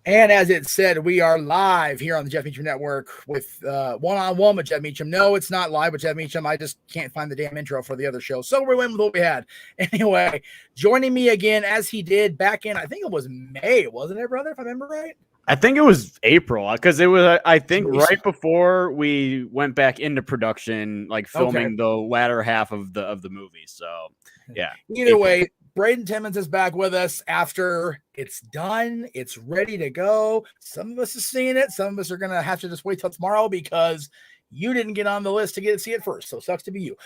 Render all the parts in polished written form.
And as it said, we are live here on the Jeff Meacham Network with one-on-one with Jeff Meacham. No, it's not live with Jeff Meacham. I just can't find the damn intro for the other show. So we went with what we had. Anyway, joining me again as he did back in, I think it was May, wasn't it, brother, if I remember right? I think it was April because it was, I think, right before we went back into production, like filming the latter half of the movie. So, yeah. Either way, BRADEN TIMMONS is back with us after it's done. It's ready to go. Some of us are seeing it. Some of us are going to have to just wait till tomorrow because you didn't get on the list to see it first. So sucks to be you.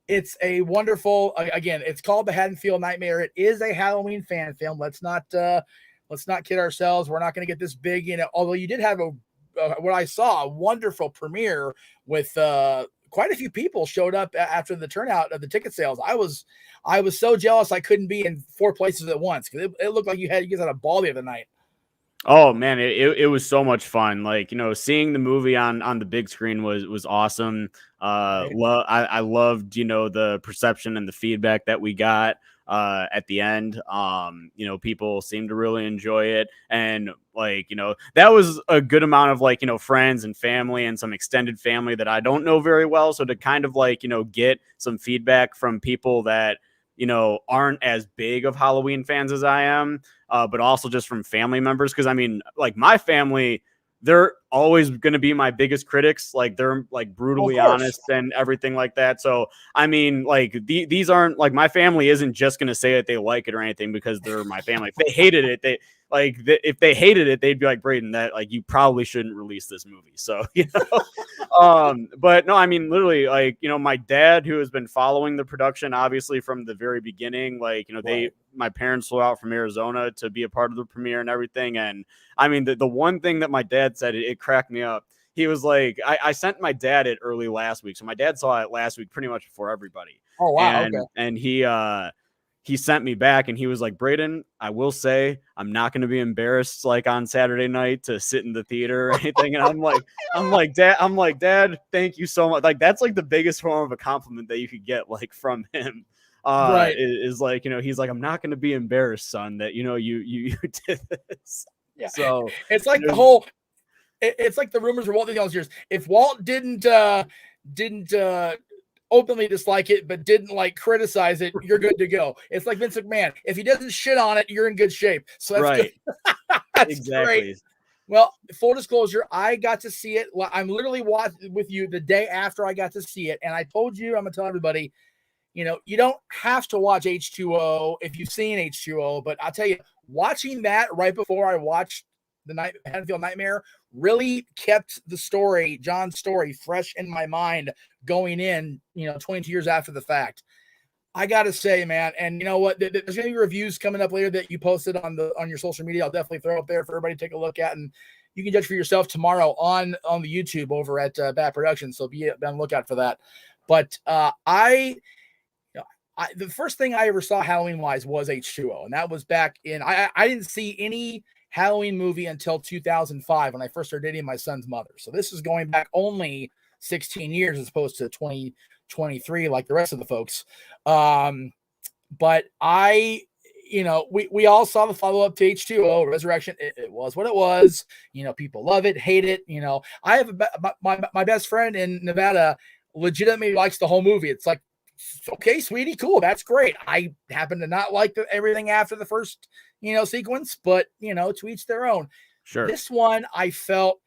It's a wonderful, again, it's called The Haddonfield Nightmare. It is a Halloween fan film. Let's not kid ourselves. We're not going to get this big, although you did have what I saw, a wonderful premiere with quite a few people showed up after the turnout of the ticket sales. I was so jealous I couldn't be in 4 places at once because it looked like you guys had a ball the other night. Oh man, it was so much fun. Like, seeing the movie on the big screen was awesome. I loved, the perception and the feedback that we got at the end. People seemed to really enjoy it. And that was a good amount of friends and family and some extended family that I don't know very well. So to kind of get some feedback from people that, aren't as big of Halloween fans as I am, but also just from family members. Cause I mean, my family, they're always going to be my biggest critics. They're brutally honest and everything like that. So, I mean, these aren't my family isn't just going to say that they like it or anything because they're my family. If they hated it, if they hated it, they'd be like, BRADEN, that you probably shouldn't release this movie. So, but no, I mean, literally, my dad, who has been following the production, obviously from the very beginning, my parents flew out from Arizona to be a part of the premiere and everything. And I mean, the one thing that my dad said, it cracked me up. He was like, I sent my dad it early last week. So my dad saw it last week, pretty much before everybody. Oh, wow. And he sent me back and he was like, BRADEN, I will say I'm not going to be embarrassed on Saturday night to sit in the theater or anything. And I'm like, Dad, thank you so much. That's the biggest form of a compliment that you could get from him. Right. Is he's like, I'm not going to be embarrassed, son, that, you did this. Yeah. So it's it's like the rumors of Walt Disney all those years. If Walt didn't openly dislike it, but didn't criticize it, you're good to go. It's like Vince McMahon. If he doesn't shit on it, you're in good shape. So that's right. Good. That's exactly. Great. Well, full disclosure, I got to see it. I'm literally watching with you the day after I got to see it. And I told you, I'm going to tell everybody, you don't have to watch H2O if you've seen H2O, but I'll tell you, watching that right before I watched the Haddonfield Nightmare really kept the story, John's story, fresh in my mind going in, 22 years after the fact. I got to say, man, and you know what? There's going to be reviews coming up later that you posted on your social media. I'll definitely throw up there for everybody to take a look at, and you can judge for yourself tomorrow on the YouTube over at Bat Productions. So be on the lookout for that. But the first thing I ever saw Halloween-wise was H2O, and that was back in – I didn't see any Halloween movie until 2005 when I first started dating my son's mother. So this is going back only 16 years as opposed to 2023 like the rest of the folks. But we all saw the follow-up to H2O, Resurrection. It was what it was. People love it, hate it. I have my best friend in Nevada legitimately likes the whole movie. It's like, okay, sweetie, cool, that's great. I happen to not like everything after the first sequence, but to each their own. Sure. This one, I felt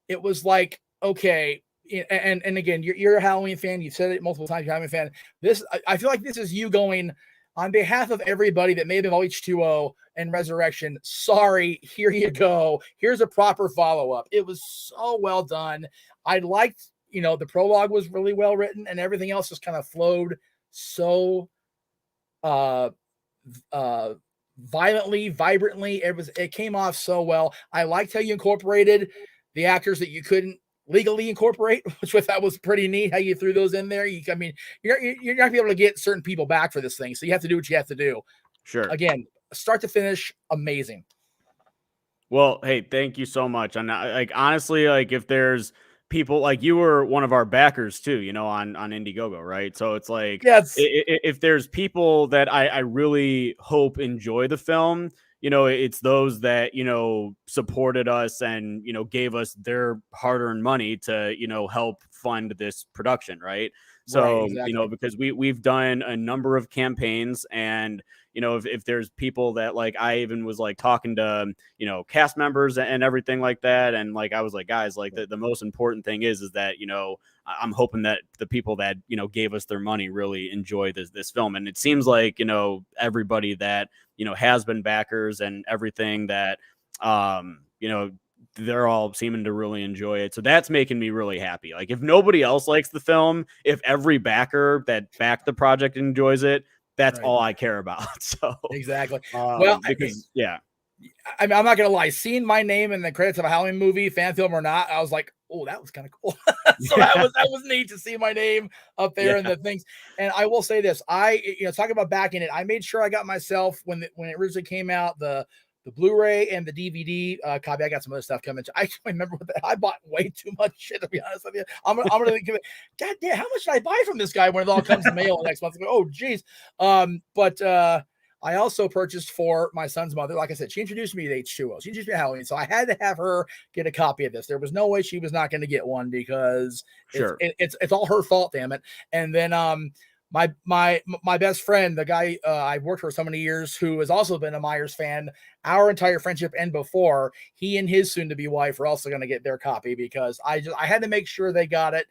it was like, okay, and again, you're a Halloween fan. You've said it multiple times. You're a Halloween fan. This, I feel like this is you going on behalf of everybody that may have been H2O and Resurrection. Sorry, here you go. Here's a proper follow-up. It was so well done. I liked, the prologue was really well written, and everything else just kind of flowed so vibrantly. It came off so well. I liked how you incorporated the actors that you couldn't legally incorporate, which I thought was pretty neat how you threw those in there. You're not gonna be able to get certain people back for this thing, so you have to do what you have to do. Sure. Again, start to finish, amazing. Well, hey, thank you so much. And honestly, if there's people like you were one of our backers too, you know, on Indiegogo, right? So it's like, Yes. if there's people that I really hope enjoy the film, you know, it's those that, you know, supported us and, you know, gave us their hard-earned money to, you know, help fund this production, right? Right, So, you know, exactly. because we've done a number of campaigns, and you know, if there's people that, like, I even was like talking to, you know, cast members and everything like that, and like I was like, guys, like the most important thing is that, you know, I'm hoping that the people that, you know, gave us their money really enjoy this film. And it seems like, you know, everybody that, you know, has been backers and everything that, you know, they're all seeming to really enjoy it. So that's making me really happy. Like, if nobody else likes the film, if every backer that backed the project enjoys it, that's Right. all I care about. So, Exactly. Well, because yeah, I mean, I'm not gonna lie. Seeing my name in the credits of a Halloween movie, fan film or not, I was like, "Oh, that was kind of cool." So that was neat to see my name up there yeah, and the things. And I will say this: talking about backing it, I made sure I got myself when it originally came out the Blu-ray and the DVD copy. I got some other stuff coming. I can't remember what I bought way too much shit, to be honest with you. I'm gonna give it. God damn, how much did I buy from this guy when it all comes in the mail next month? Oh, geez. But I also purchased for my son's mother. Like I said, she introduced me to H2O. She introduced me to Halloween. So I had to have her get a copy of this. There was no way she was not going to get one because sure. it's all her fault, damn it. And then my best friend, the guy I've worked for so many years, who has also been a Myers fan, our entire friendship and before, he and his soon-to-be wife are also going to get their copy because I had to make sure they got it.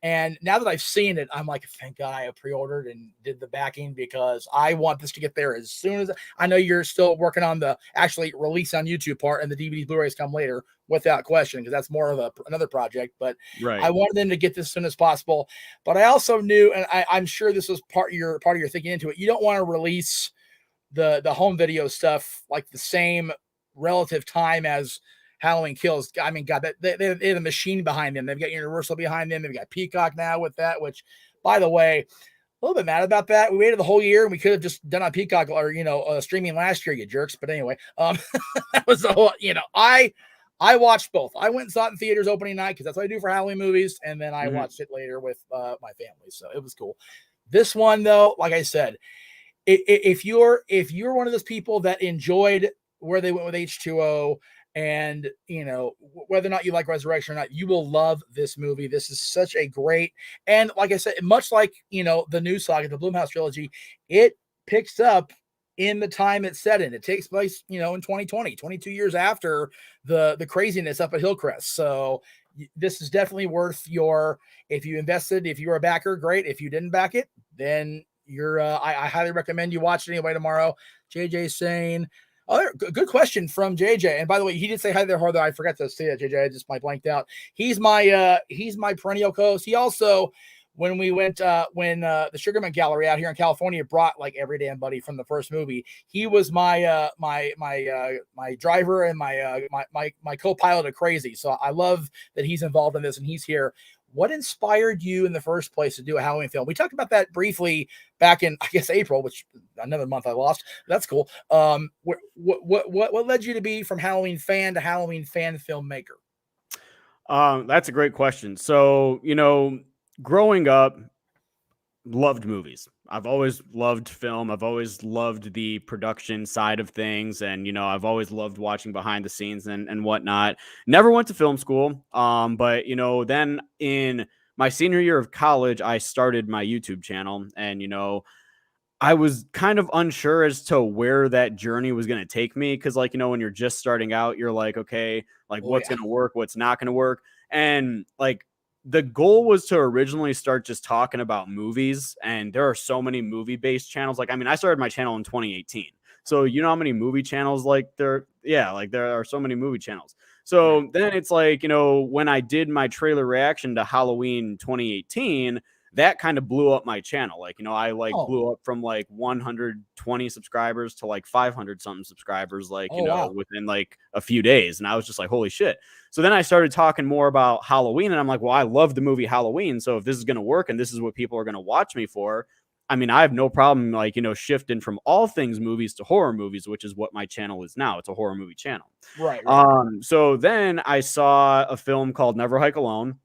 And now that I've seen it, I'm like, thank God I have pre-ordered and did the backing because I want this to get there as soon as I know you're still working on the actually release on YouTube part, and the DVD Blu-rays come later without question because that's more of another project. But Right. I wanted them to get this as soon as possible. But I also knew, and I'm sure this was part of your thinking into it. You don't want to release the home video stuff like the same relative time as Halloween Kills. I mean, God, they have a machine behind them. They've got Universal behind them. They've got Peacock now with that, which, by the way, a little bit mad about that. We waited the whole year and we could have just done on Peacock or, streaming last year, you jerks. But anyway, that was the whole, I watched both. I went and saw it in theaters opening night because that's what I do for Halloween movies. And then I watched it later with my family. So it was cool. This one, though, like I said, if you're one of those people that enjoyed where they went with H2O, and whether or not you like Resurrection or not, you will love this movie. This is such a great, and like I said, much like the new saga, the Blumhouse trilogy, it picks up in the time it's set in. It takes place in 2020, 22 years after the craziness up at Hillcrest. So this is definitely worth if you invested, if you're a backer, great. If you didn't back it, then you're I highly recommend you watch it anyway tomorrow. JJ's saying, oh, good question from JJ. And by the way, he did say hi there, Harder. I forgot to say that, JJ. I just blanked out. He's my perennial co-host. He also, when we went when the Sugarman Gallery out here in California brought like every damn buddy from the first movie, he was my my driver and my co-pilot of Crazy. So I love that he's involved in this and he's here. What inspired you in the first place to do a Halloween film? We talked about that briefly back in, I guess, April, which another month I lost. That's cool. What led you to be from Halloween fan to Halloween fan filmmaker? That's a great question. So, growing up, loved movies. I've always loved film. I've always loved the production side of things. And, I've always loved watching behind the scenes and whatnot. Never went to film school. But, then in my senior year of college, I started my YouTube channel. And, I was kind of unsure as to where that journey was going to take me. Cause like, when you're just starting out, you're like, okay, like what's going to work, what's not going to work. And like, the goal was to originally start just talking about movies, and there are so many movie-based channels. Like, I mean, I started my channel in 2018. So you know how many movie channels there are so many movie channels. So then it's like, when I did my trailer reaction to Halloween 2018, that kind of blew up my channel. Like, I blew up from like 120 subscribers to like 500 something subscribers, within like a few days. And I was just like, holy shit. So then I started talking more about Halloween, and I'm like, well, I love the movie Halloween. So if this is going to work and this is what people are going to watch me for, I mean, I have no problem, like, shifting from all things movies to horror movies, which is what my channel is now. It's a horror movie channel. Right. So then I saw a film called Never Hike Alone.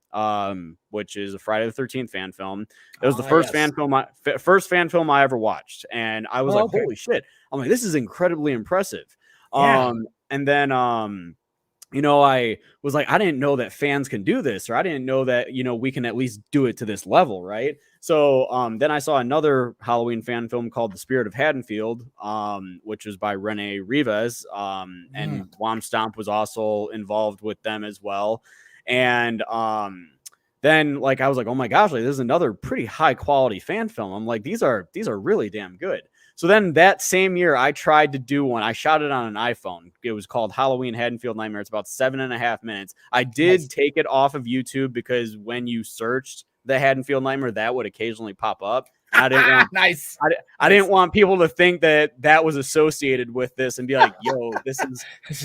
which is a Friday the 13th fan film. It was the Yes. first fan film I ever watched, and I was like, okay. holy shit! I'm like, this is incredibly impressive. Yeah. And then you know, I was like, I didn't know that fans can do this, or I didn't know that, you know, we can at least do it to this level, right? So then I saw another Halloween fan film called The Spirit of Haddonfield, which was by Rene Rivas, and Wom Stomp was also involved with them as well. And then like I was like, oh my gosh, like this is another pretty high quality fan film. I'm like, these are really damn good. So then that same year, I tried to do one. I shot it on an iPhone. It was called Halloween Haddonfield Nightmare. It's about 7.5 minutes. I did take it off of YouTube because when you searched the Haddonfield Nightmare, that would occasionally pop up. I didn't want I didn't want people to think that was associated with this and be like, "Yo, this is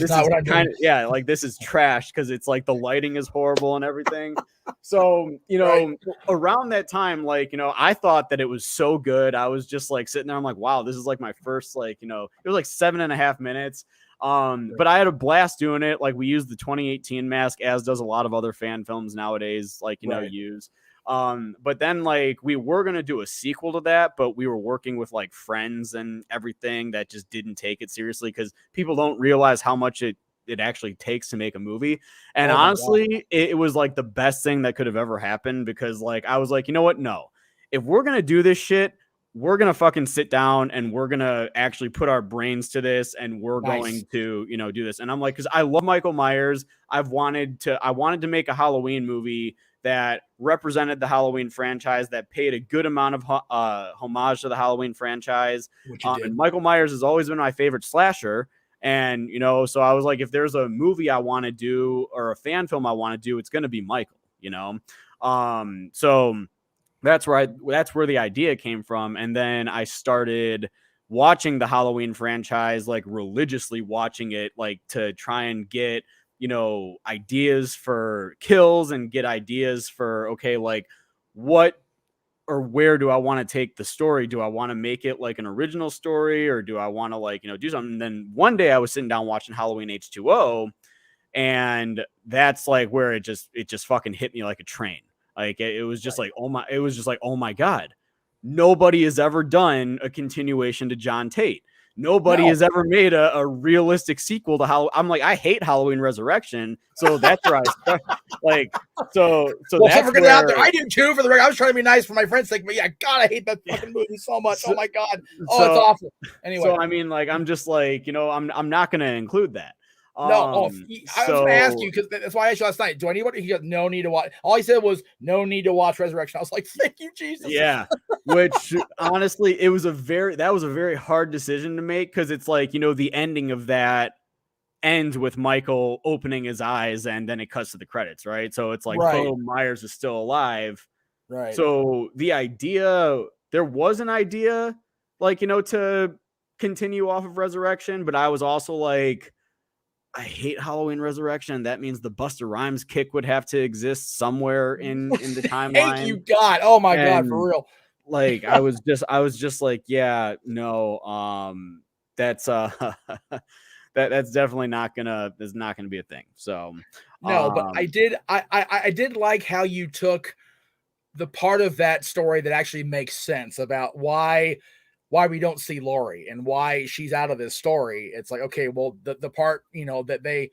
kind of like this is trash," because it's like the lighting is horrible and everything. So you know, around that time, like you know, I thought that it was so good. I was just like sitting there. I'm like, "Wow, this is like my first like you know." It was like 7.5 minutes. But I had a blast doing it. Like we used the 2018 mask, as does a lot of other fan films nowadays. Like you know, use. But then like we were gonna do a sequel to that, but we were working with like friends and everything that just didn't take it seriously because people don't realize how much it actually takes to make a movie. And honestly, it was like the best thing that could have ever happened because like I was like, you know what? No, if we're gonna do this shit, we're gonna fucking sit down and we're gonna actually put our brains to this and we're going to, you know, do this. And I'm like, because I love Michael Myers. I wanted to make a Halloween movie that represented the Halloween franchise, that paid a good amount of homage to the Halloween franchise. And Michael Myers has always been my favorite slasher. And, you know, so I was like, if there's a movie I want to do or a fan film I want to do, it's going to be Michael, you know? So that's where the idea came from. And then I started watching the Halloween franchise, like religiously watching it, like to try and get, you know, ideas for kills and get ideas for, okay, like what or where do I want to take the story? Do I want to make it like an original story or do I want to like, you know, do something? And then one day I was sitting down watching Halloween H2O and that's like where it just fucking hit me like a train. Like it was just like, oh my God, nobody has ever done a continuation to John Tate. Nobody has ever made a realistic sequel to how I'm like, I hate Halloween Resurrection. So that's where I start. Like, so that's where out there. I do too for the record. I was trying to be nice for my friends' sake, but yeah, God, I hate that fucking movie so much. Oh my God. Oh, it's awful. Anyway. So I mean, like, I'm just like, you know, I'm not gonna include that. I was going to ask you because that's why I asked you last night. Do anybody? He goes, no need to watch. All he said was no need to watch Resurrection. I was like, thank you, Jesus. Yeah, which honestly, that was a very hard decision to make because it's like, you know, the ending of that ends with Michael opening his eyes and then it cuts to the credits, right? So it's like, oh, Myers is still alive, right? So there was an idea, like, you know, to continue off of Resurrection, but I was also like, I hate Halloween Resurrection. That means the Busta Rhymes kick would have to exist somewhere in the timeline. Thank you, God. Oh my God, for real. Like I was just like, yeah, no, that's that's definitely not gonna be a thing. So no, but I did like how you took the part of that story that actually makes sense about why we don't see Laurie and why she's out of this story. It's like, okay, well, the part, you know, the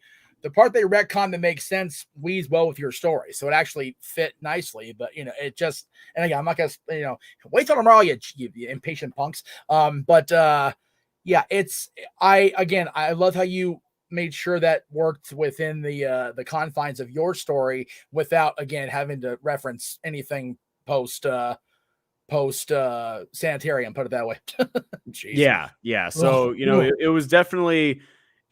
part they retcon that makes sense weaves well with your story. So it actually fit nicely, but you know, it just, and again, I'm not gonna, you know, wait till tomorrow, you impatient punks. Yeah, I love how you made sure that worked within the confines of your story without, again, having to reference anything post sanitarium, put it that way. Yeah. So, you know, it was definitely,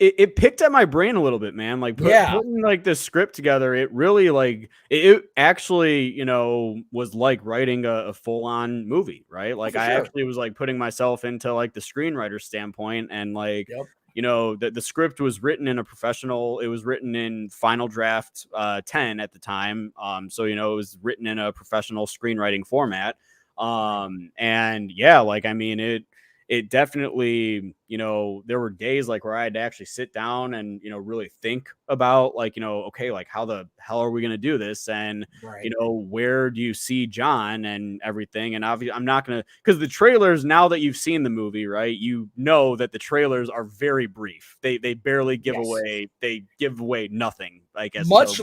it picked at my brain a little bit, man. Like putting like the script together, it really like, it actually, you know, was like writing a full on movie, right? Like I actually was like putting myself into like the screenwriter standpoint and like, you know, the script was written in it was written in Final Draft 10 at the time. So, you know, it was written in a professional screenwriting format. And yeah, like, I mean, it definitely there were days like where I had to actually sit down and, really think about like, okay, like how the hell are we going to do this? And, Right. where do you see John and everything? And obviously I'm not going to, because the trailers, now that you've seen the movie, right, you know that the trailers are very brief. They barely give away, they give away nothing, I guess. Much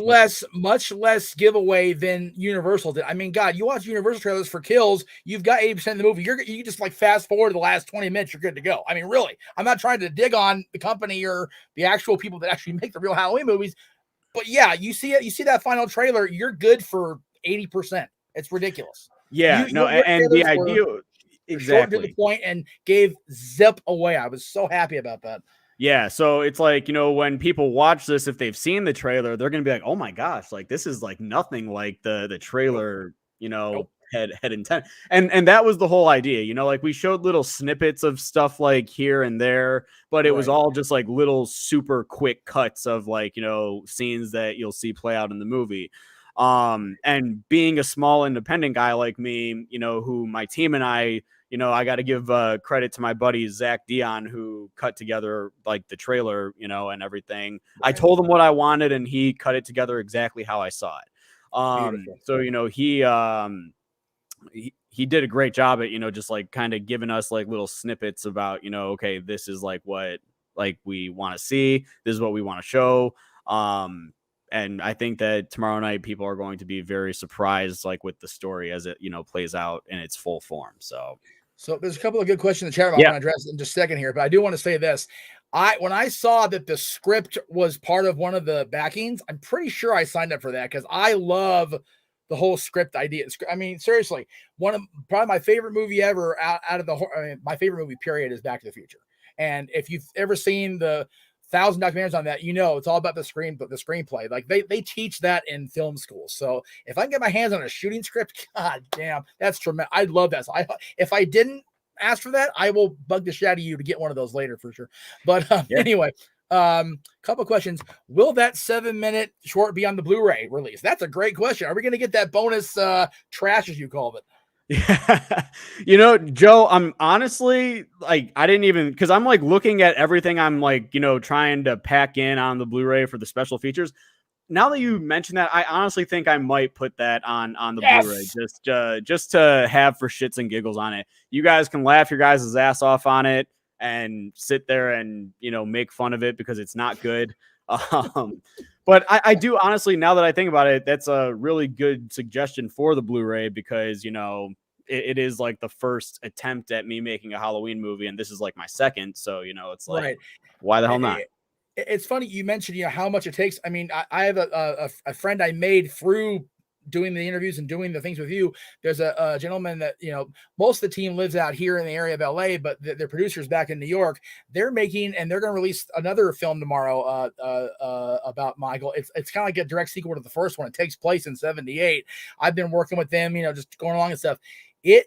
less giveaway than Universal did. I mean, God, you watch Universal trailers for Kills, you've got 80% of the movie. You just like fast forward to the last 20 minutes, you're good to go. I mean, really, I'm not trying to dig on the company or the actual people that actually make the real Halloween movies, but yeah, you see it. You see that final trailer, you're good for 80%. It's ridiculous. Yeah, and the idea short to the point and gave zip away. I was so happy about that. Yeah, so it's like, when people watch this, if they've seen the trailer, they're going to be like, oh my gosh, like this is like nothing like the trailer, had intent. And that was the whole idea, like we showed little snippets of stuff like here and there, but it was all just like little super quick cuts of like, scenes that you'll see play out in the movie. And being a small independent guy like me, who my team and I got to give credit to my buddy Zach Dion, who cut together like the trailer, and everything. Right. I told him what I wanted, and he cut it together exactly how I saw it. So he did a great job at just like kind of giving us like little snippets about okay, this is like what like we want to see. This is what we want to show. And I think that tomorrow night people are going to be very surprised, like with the story as it plays out in its full form. So there's a couple of good questions in the chat room I want to address in just a second here, but I do want to say this. When I saw that the script was part of one of the backings, I'm pretty sure I signed up for that because I love the whole script idea. I mean, seriously, one of probably my favorite movie ever out of my favorite movie period is Back to the Future. And if you've ever seen the 1,000 documentaries on that, it's all about the screenplay. Like they teach that in film school. So if I can get my hands on a shooting script, god damn, that's tremendous. I'd love that. So if I didn't ask for that, I will bug the shit out of you to get one of those later for sure. But anyway, couple questions. Will that 7-minute short be on the Blu-ray release? That's a great question. Are we going to get that bonus trash, as you called it? Yeah. Joe, I'm honestly like, I didn't even, because I'm like looking at everything I'm like, trying to pack in on the Blu-ray for the special features. Now that you mentioned that, I honestly think I might put that on the Blu-ray just to have for shits and giggles on it. You guys can laugh your guys' ass off on it and sit there and make fun of it because it's not good. But I do honestly, now that I think about it, that's a really good suggestion for the Blu-ray because, it is like the first attempt at me making a Halloween movie. And this is like my second. So, it's like, why the hell not? It's funny. You mentioned, how much it takes. I mean, I have a friend I made through doing the interviews and doing the things with you. There's a gentleman that, most of the team lives out here in the area of LA, but their producers back in New York, they're making, and they're going to release another film tomorrow about Michael. It's kind of like a direct sequel to the first one. It takes place in 78. I've been working with them, just going along and stuff. They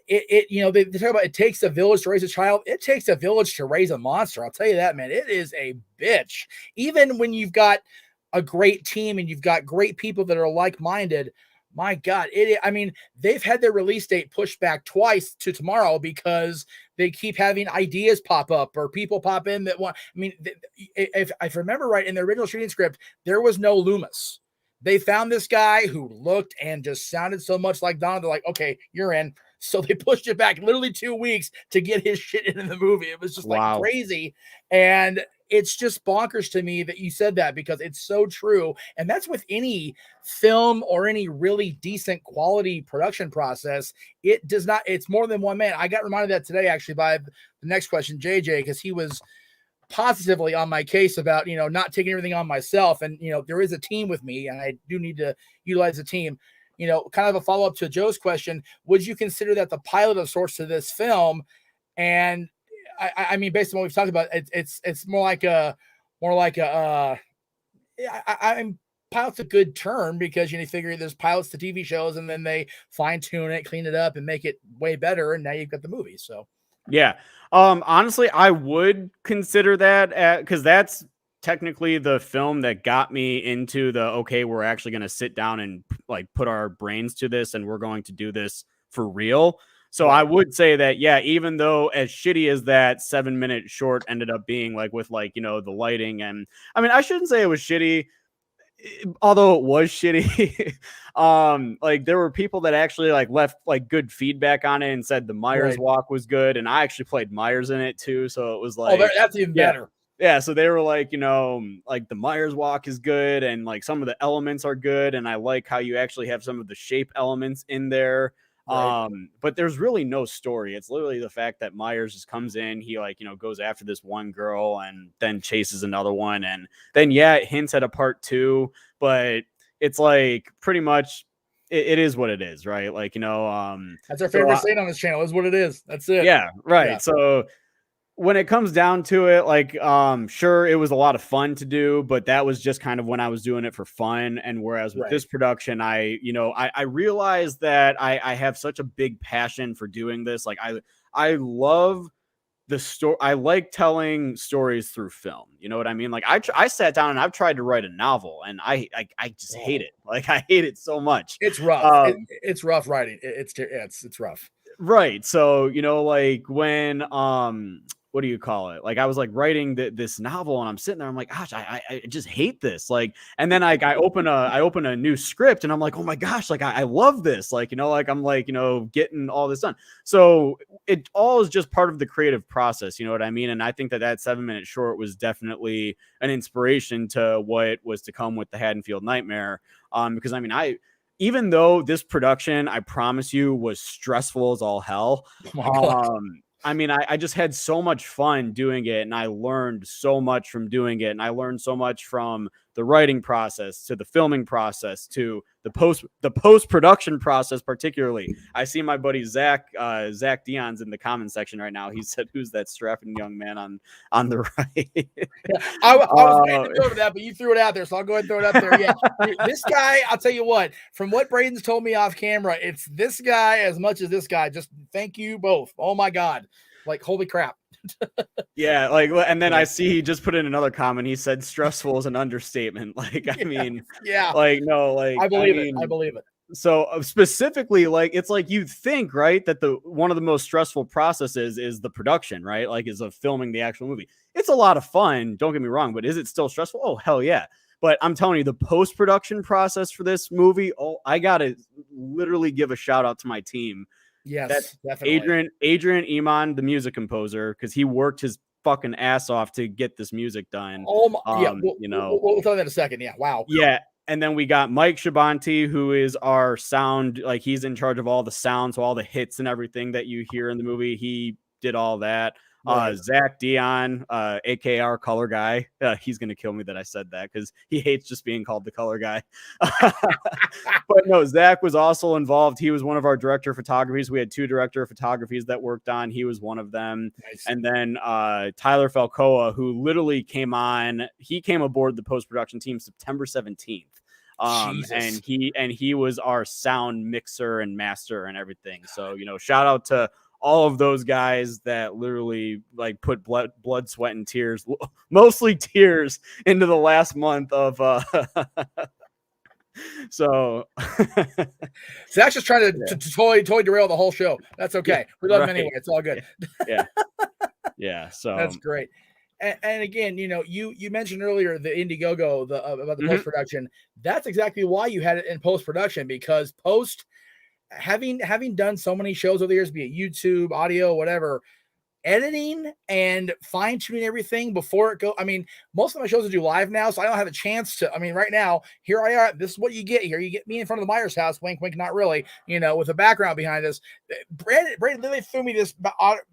talk about it takes a village to raise a child. It takes a village to raise a monster. I'll tell you that, man. It is a bitch. Even when you've got a great team and you've got great people that are like-minded, my God, they've had their release date pushed back twice to tomorrow because they keep having ideas pop up or people pop in that want. If I remember right, in the original shooting script, there was no Loomis. They found this guy who looked and just sounded so much like Donald. They're like, okay, you're in. So they pushed it back literally 2 weeks to get his shit into the movie. It was just like crazy. And it's just bonkers to me that you said that because it's so true. And that's with any film or any really decent quality production process. It does not, it's more than one man. I got reminded that today actually by the next question, JJ, because he was positively on my case about, not taking everything on myself. And, there is a team with me and I do need to utilize the team. Kind of a follow-up to Joe's question, would you consider that the pilot of sorts to this film? And I mean, based on what we've talked about, it's more like pilot's a good term because you figure there's pilots to TV shows and then they fine tune it, clean it up, and make it way better. And now you've got the movie. So yeah, honestly, I would consider that because that's technically the film that got me into okay, we're actually going to sit down and like put our brains to this and we're going to do this for real. So I would say that, yeah, even though as shitty as that 7-minute short ended up being, like with like, you know, the lighting, and I mean, I shouldn't say it was shitty, although it was shitty. Like there were people that actually like left like good feedback on it and said the Myers walk was good, and I actually played Myers in it too, so it was like, that's even better. Yeah, so they were like, you know, like the Myers walk is good, and like some of the elements are good, and I like how you actually have some of the shape elements in there. But there's really no story. It's literally the fact that Myers just comes in, he like, you know, goes after this one girl and then chases another one, and then it hints at a part 2, but it's like pretty much it is what it is, right? Like, you know, that's our favorite saying on this channel, is what it is. That's it. Yeah, right. Yeah. So when it comes down to it, like, sure, it was a lot of fun to do, but that was just kind of when I was doing it for fun. And whereas with this production, I realized that I have such a big passion for doing this. Like, I love the story. I like telling stories through film. You know what I mean? Like I sat down and I've tried to write a novel, and I just hate it. Like I hate it so much. It's rough. It's rough writing. It's rough. Right. So, you know, like when, what do you call it? Like I was like writing this novel, and I'm sitting there, I'm like, gosh, I just hate this. Like, and then I open a new script, and I'm like, oh my gosh, like I love this. Like, you know, like I'm like, you know, getting all this done. So it all is just part of the creative process. You know what I mean? And I think that 7-minute short was definitely an inspiration to what was to come with the Haddonfield Nightmare. Because I mean, even though this production, I promise you, was stressful as all hell. I mean, I just had so much fun doing it, and I learned so much from doing it. And I learned so much from the writing process to the filming process to the post-production process, particularly. I see my buddy Zach Dion's in the comment section right now. He said, "Who's that strapping young man on the right?" I was waiting to go to that, but you threw it out there, so I'll go ahead and throw it up there. Yeah, this guy, I'll tell you what, from what Braden's told me off camera, it's this guy as much as this guy. Just thank you both. Oh my God. Like, holy crap. Yeah, like, and then I see he just put in another comment. He said stressful is an understatement. Like, I mean, like, no, like, I believe it. So specifically, like, it's like you think, right, that one of the most stressful processes is the production, right? Like, is of filming the actual movie. It's a lot of fun, don't get me wrong, but is it still stressful? Oh, hell yeah. But I'm telling you, the post-production process for this movie, I gotta literally give a shout out to my team. Yes, that's definitely. Adrian Iman, the music composer, because he worked his fucking ass off to get this music done. Oh my, yeah, you know, we'll talk that in a second. Yeah, wow. Yeah, and then we got Mike Chabonty, who is our sound, like he's in charge of all the sounds, so all the hits and everything that you hear in the movie. He did all that. Zach Dion, aka our color guy. He's gonna kill me that I said that because he hates just being called the color guy. But no, Zach was also involved. He was one of our director of photographies. We had 2 director of photographies that worked on. He was one of them. Nice. And then Tyler Falcoa, who literally came on. He came aboard the post-production team September 17th. And he was our sound mixer and master and everything. So, you know, shout out to all of those guys that literally like put blood, sweat, and tears, mostly tears, into the last month of so Zach's just trying to toy derail the whole show. That's okay. We love him anyway. It's all good. Yeah. So that's great. And again, you know, you mentioned earlier the Indiegogo about the post-production. That's exactly why you had it in post-production, because having done so many shows over the years, be it YouTube, audio, whatever, editing and fine-tuning everything before it go. I mean, most of my shows I do live now, so I don't have a chance to. I mean, right now, here I are. This is what you get here. You get me in front of the Myers house, wink, wink, not really, you know, with a background behind us. Brandon literally threw me this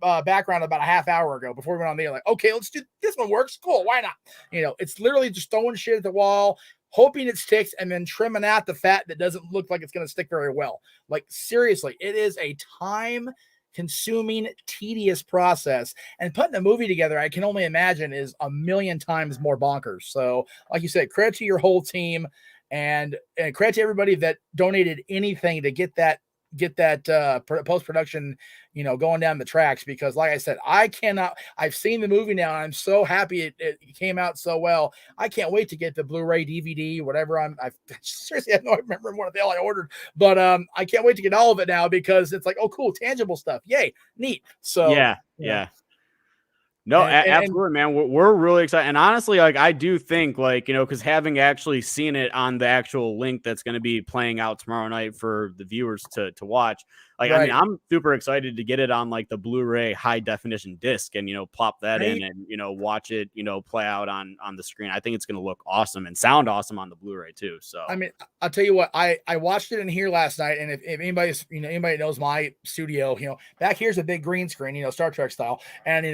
background about a half hour ago before we went on the air. Like, okay, let's do this one. Works, cool. Why not? You know, it's literally just throwing shit at the wall, hoping it sticks, and then trimming out the fat that doesn't look like it's going to stick very well. Like, seriously, it is a time-consuming, tedious process. And putting a movie together, I can only imagine, is a million times more bonkers. So, like you said, credit to your whole team, and credit to everybody that donated anything to get that get that post-production, going down the tracks, because like I said, I've seen the movie now, and I'm so happy it came out so well. I can't wait to get the Blu-ray, DVD, whatever. I seriously I don't remember what the hell I ordered, but I can't wait to get all of it now, because it's like, oh cool, tangible stuff. Yay, neat. So yeah. No, absolutely, man. We're really excited. And honestly, like, I do think, like, because having actually seen it on the actual link that's going to be playing out tomorrow night for the viewers to watch, like, right. I mean, I'm super excited to get it on, like, the Blu-ray high definition disc and, plop that in and, watch it, play out on the screen. I think it's going to look awesome and sound awesome on the Blu-ray too. So, I mean, I'll tell you what, I watched it in here last night. And if anybody's, anybody knows my studio, back here's a big green screen, Star Trek style. And,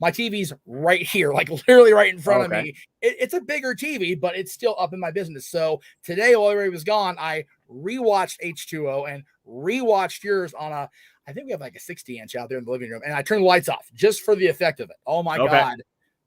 my TV's right here, like literally right in front of me. It's a bigger TV, but it's still up in my business. So today, while everybody was gone, I rewatched H2O and rewatched yours on I think we have like a 60-inch out there in the living room, and I turned the lights off just for the effect of it. Oh my God.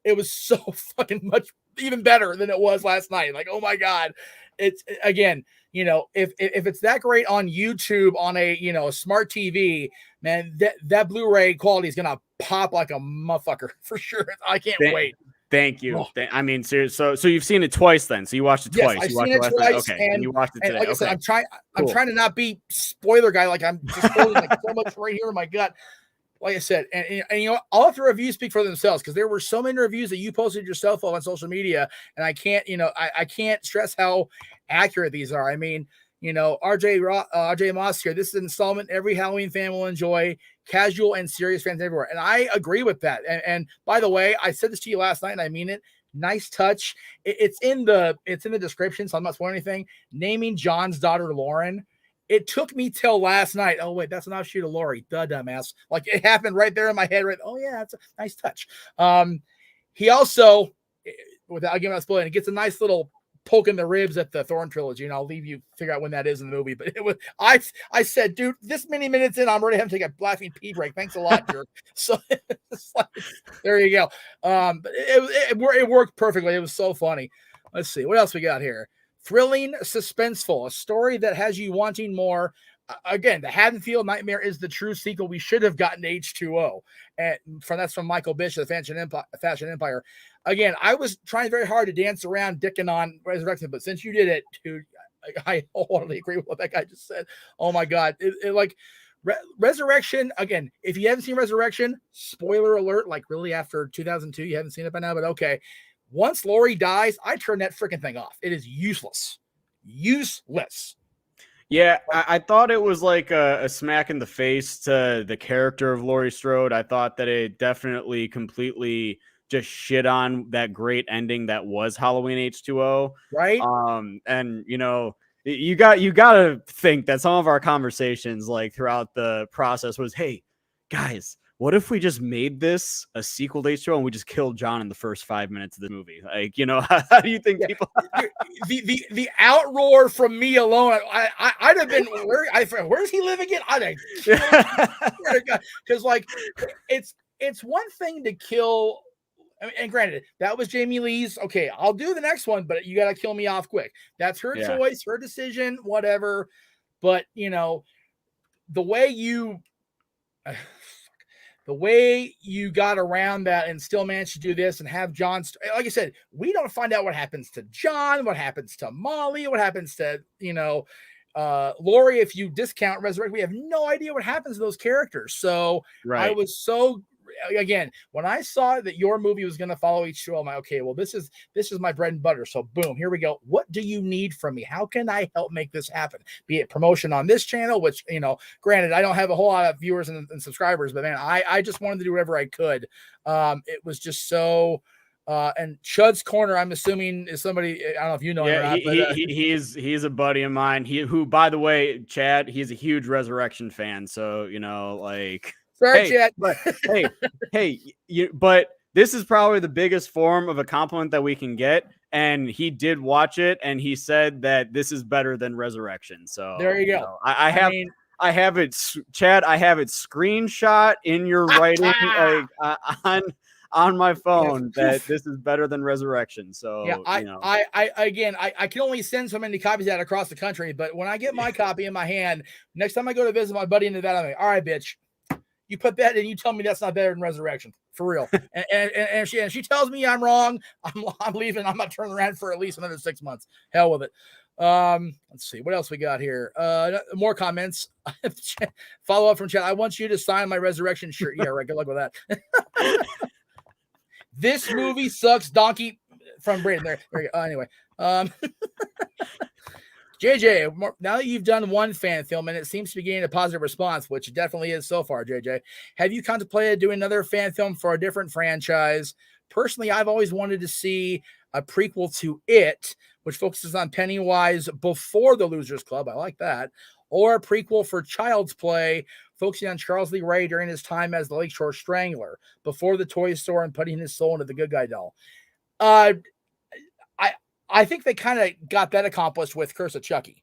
It was so fucking much even better than it was last night. Like, oh my God. It's, again, if it's that great on YouTube on a smart TV, man, that Blu-ray quality is gonna pop like a motherfucker for sure. I can't wait. Thank you. I mean, seriously. So you've seen it twice then. So you watched it twice. I've seen it twice. Okay. And you watched it today. Like I said, I'm trying to not be spoiler guy. Like, I'm just holding like so much right here in my gut. Like I said, and I'll let the reviews speak for themselves, because there were so many reviews that you posted yourself on social media, and I can't, I can't stress how accurate these are. I mean, RJ Moss here. This is an installment every Halloween fan will enjoy. Casual and serious fans everywhere, and I agree with that. And by the way, I said this to you last night, and I mean it. Nice touch. It's in the description, so I'm not spoiling anything. Naming John's daughter Lauren. It took me till last night. Oh wait, that's an offshoot of Lori. Duh, dumbass. Like, it happened right there in my head. Right. Oh yeah, that's a nice touch. He also, without giving out spoiling, it gets a nice little poke in the ribs at the Thorn trilogy, and I'll leave you figure out when that is in the movie. But it was, I said, dude, this many minutes in, I'm already having to take a laughing pee break. Thanks a lot, jerk. So like, there you go. But it worked perfectly. It was so funny. Let's see what else we got here. Thrilling, suspenseful, a story that has you wanting more. Again, the Haddonfield Nightmare is the true sequel. We should have gotten H2O, and that's from Michael Bishop, the Fashion Empire. Again, I was trying very hard to dance around dicking on Resurrection, but since you did it, dude, I wholeheartedly agree with what that guy just said. Oh my God, Resurrection. Again, if you haven't seen Resurrection, spoiler alert. Like, really, after 2002, you haven't seen it by now, but okay. Once Laurie dies, I turn that freaking thing off. It is useless. Useless. Yeah, I thought it was like a smack in the face to the character of Laurie Strode. I thought that it definitely completely just shit on that great ending that was Halloween H2O. Right. And you got to think that some of our conversations, like, throughout the process was, hey, guys, what if we just made this a sequel to H2O and we just killed John in the first 5 minutes of the movie? Like, how do you think people? the outroar from me alone, I'd have been, where's he live again? Because like, it's one thing to kill. I mean, and granted, that was Jamie Lee's. Okay, I'll do the next one, but you got to kill me off quick. That's her choice, her decision, whatever. But the way you got around that and still managed to do this and have John, like I said, we don't find out what happens to John, what happens to Molly, what happens to, Laurie. If you discount Resurrect, we have no idea what happens to those characters. So I was so, again, when I saw that your movie was going to follow H2O, I'm like, okay, well, this is my bread and butter. So boom, here we go. What do you need from me? How can I help make this happen? Be it promotion on this channel, which, granted, I don't have a whole lot of viewers and subscribers, but man, I just wanted to do whatever I could. It was just so, and Chud's Corner, I'm assuming, is somebody, I don't know if you know him or not, but, he's a buddy of mine. Who, by the way, Chad, he's a huge Resurrection fan. So, like, sorry, Chad. But this is probably the biggest form of a compliment that we can get. And he did watch it, and he said that this is better than Resurrection. So there you go. I have it, Chad. I have it screenshot in your writing, like on my phone that this is better than Resurrection. So yeah, I can only send so many copies out across the country, but when I get my copy in my hand, next time I go to visit my buddy in Nevada, I'm like, all right, bitch, you put that in, you tell me that's not better than Resurrection, for real. and she tells me I'm wrong, I'm leaving. I'm not turning around for at least another 6 months. Hell with it. Let's see what else we got here. More comments. Follow up from chat. I want you to sign my Resurrection shirt. Yeah, right. Good luck with that. This movie sucks, donkey. From Braden. There we go. Anyway, JJ, now that you've done one fan film and it seems to be getting a positive response, which it definitely is so far, JJ, have you contemplated doing another fan film for a different franchise? Personally, I've always wanted to see a prequel to It, which focuses on Pennywise before the Losers Club. I like that. Or a prequel for Child's Play, focusing on Charles Lee Ray during his time as the Lakeshore Strangler, before the toy store and putting his soul into the Good Guy doll. I think they kind of got that accomplished with Curse of Chucky.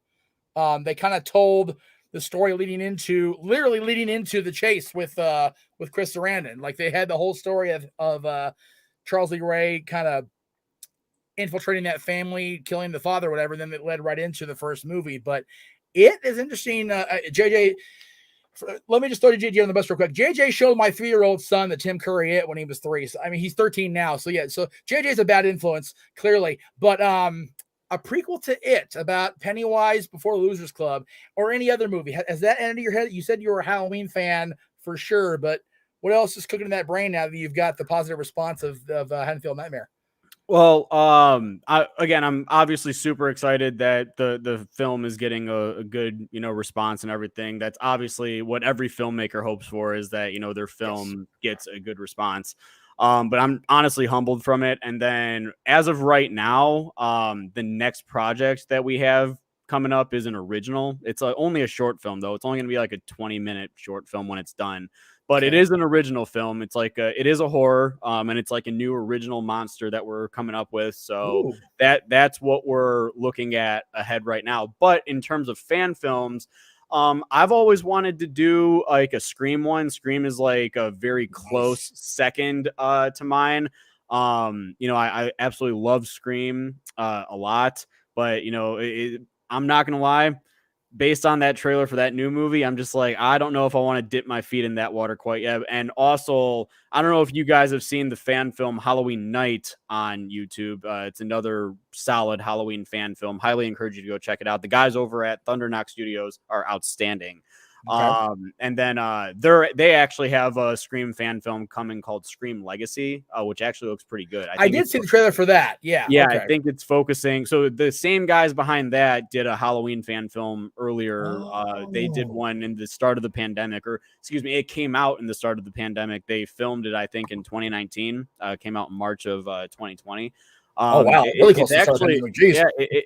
They kind of told the story literally leading into the chase with Chris Sarandon. Like they had the whole story of Charles Lee Ray kind of infiltrating that family, killing the father, whatever. Then it led right into the first movie. But it is interesting. JJ, let me just throw JJ on the bus real quick. JJ showed my 3-year-old son the Tim Curry It when he was 3. So, I mean, he's 13 now. So yeah, so JJ's a bad influence, clearly. But a prequel to It about Pennywise before the Losers Club or any other movie, has that entered your head? You said you were a Halloween fan for sure, but what else is cooking in that brain now that you've got the positive response of Haddonfield Nightmare? Well, I'm obviously super excited that the film is getting a good, response and everything. That's obviously what every filmmaker hopes for, is that, their film gets a good response. But I'm honestly humbled from it. And then as of right now, the next project that we have coming up is an original. It's only a short film, though. It's only going to be like a 20-minute short film when it's done. But it is an original film. It's like it is a horror, and it's like a new original monster that we're coming up with. So that's what we're looking at ahead right now. But in terms of fan films, I've always wanted to do like a Scream one. Scream is like a very close second to mine. I absolutely love Scream a lot, but I'm not gonna lie. Based on that trailer for that new movie, I'm just like, I don't know if I want to dip my feet in that water quite yet. And also, I don't know if you guys have seen the fan film Halloween Night on YouTube. It's another solid Halloween fan film. Highly encourage you to go check it out. The guys over at Thunderknock Studios are outstanding. Okay. And then they actually have a Scream fan film coming called Scream Legacy, which actually looks pretty good. I did see the trailer for that. Yeah. Okay. I think it's focusing. So the same guys behind that did a Halloween fan film earlier. They did one in the start of the pandemic, it came out in the start of the pandemic. They filmed it, I think, in 2019. Came out in March of 2020. Oh wow! Really close. It's actually,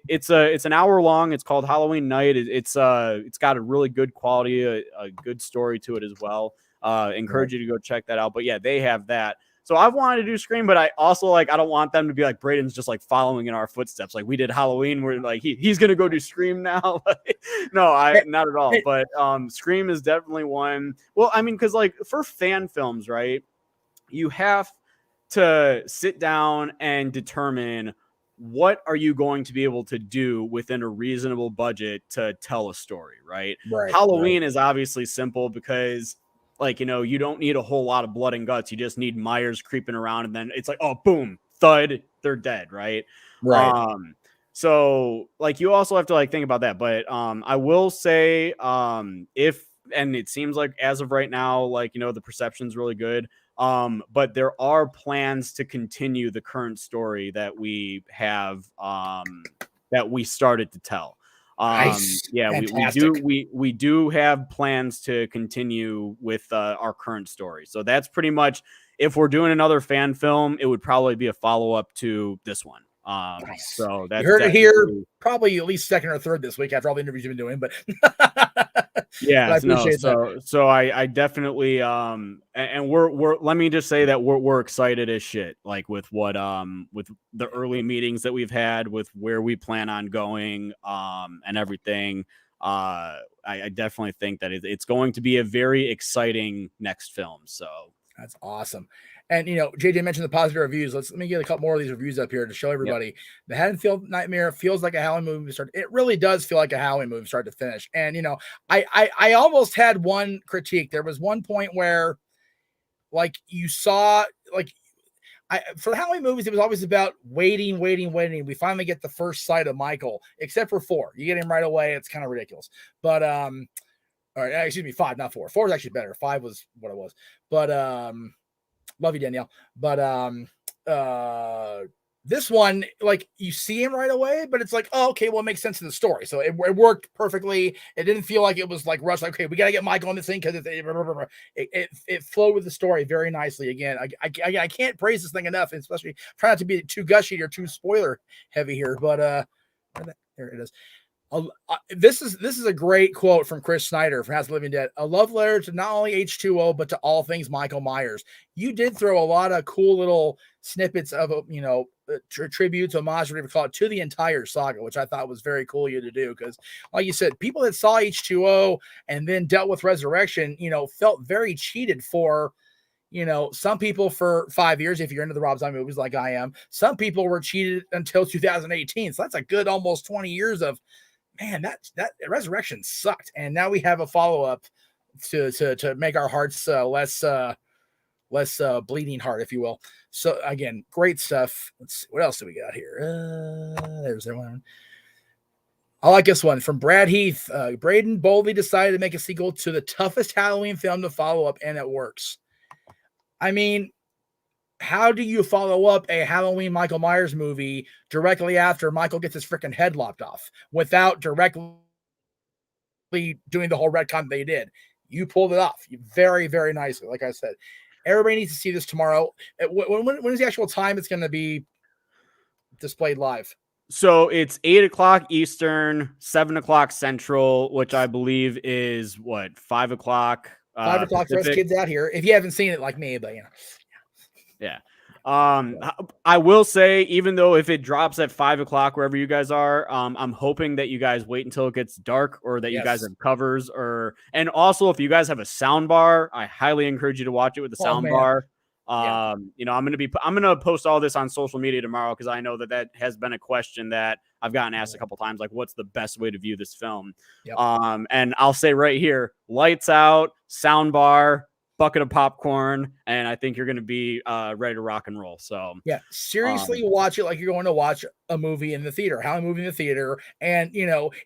it's an hour long. It's called Halloween Night. It's got a really good quality, a good story to it as well. Encourage you to go check that out. But yeah, they have that. So I've wanted to do Scream, but I also I don't want them to be like Braden's just like following in our footsteps. Like we did Halloween, we're like he's gonna go do Scream now. No, not at all. But Scream is definitely one. Well, I mean, because like for fan films, right? You have to sit down and determine what are you going to be able to do within a reasonable budget to tell a story, right? Halloween is obviously simple because you don't need a whole lot of blood and guts. You just need Myers creeping around and then it's like, oh, boom, thud, they're dead, right? So you also have to think about that. But I will say and it seems like as of right now, the perception's really good. But there are plans to continue the current story that we have, that we started to tell. We do have plans to continue with our current story. So that's pretty much, if we're doing another fan film, it would probably be a follow-up to this one. So that's, you heard it here, probably at least second or third this week after all the interviews you've been doing, but yeah, so I definitely and we're let me just say that we're excited as shit, with what with the early meetings that we've had, with where we plan on going and everything. I definitely think that it's going to be a very exciting next film. So that's awesome. And JJ mentioned the positive reviews. Let me get a couple more of these reviews up here to show everybody. Yep. The Haddonfield Nightmare feels like a Halloween movie start. It really does feel like a Halloween movie start to finish. And I almost had one critique. There was one point where, like, you saw, like, for the Halloween movies, it was always about waiting. We finally get the first sight of Michael, except for 4. You get him right away. It's kind of ridiculous. But all right, excuse me, 5, not 4. 4 is actually better. 5 was what it was. But love you, Danielle. But this one, like, you see him right away, but it's like, oh, okay, well, it makes sense in the story. So it worked perfectly. It didn't feel like it was like rushed. Like, okay, we got to get Michael on this thing because it flowed with the story very nicely. Again, I can't praise this thing enough, especially try not to be too gushy or too spoiler heavy here. But there it is. This is a great quote from Chris Snyder from House of the Living Dead. A love letter to not only H2O, but to all things Michael Myers. You did throw a lot of cool little snippets of, tributes, homage, whatever you call it, to the entire saga, which I thought was very cool of you to do. Because, like you said, people that saw H2O and then dealt with Resurrection, felt very cheated for, some people for 5 years, if you're into the Rob Zombie movies like I am. Some people were cheated until 2018. So that's a good almost 20 years of, man, that Resurrection sucked. And now we have a follow-up to make our hearts less bleeding heart, if you will. So again, great stuff. Let's see, what else do we got here? There's that one. I like this one from Brad Heath. Braden boldly decided to make a sequel to the toughest Halloween film to follow up, and it works. I mean, how do you follow up a Halloween Michael Myers movie directly after Michael gets his freaking head lopped off without directly doing the whole retcon they did? You pulled it off very, very nicely. Like I said, everybody needs to see this tomorrow. When is the actual time it's going to be displayed live? So it's 8:00 Eastern, 7:00 Central, which I believe is what, 5:00. 5:00 for us kids out here. If you haven't seen it like me, but yeah. I will say, even though if it drops at 5:00 wherever you guys are, I'm hoping that you guys wait until it gets dark, or that you guys have covers, and also if you guys have a sound bar, I highly encourage you to watch it with the sound bar. I'm gonna post all this on social media tomorrow, because I know that has been a question that I've gotten asked a couple times, like, what's the best way to view this film? And I'll say right here, lights out, sound bar, bucket of popcorn, and I think you're going to be ready to rock and roll. So yeah, seriously, watch it like you're going to watch a movie in the theater, Halloween movie in the theater. And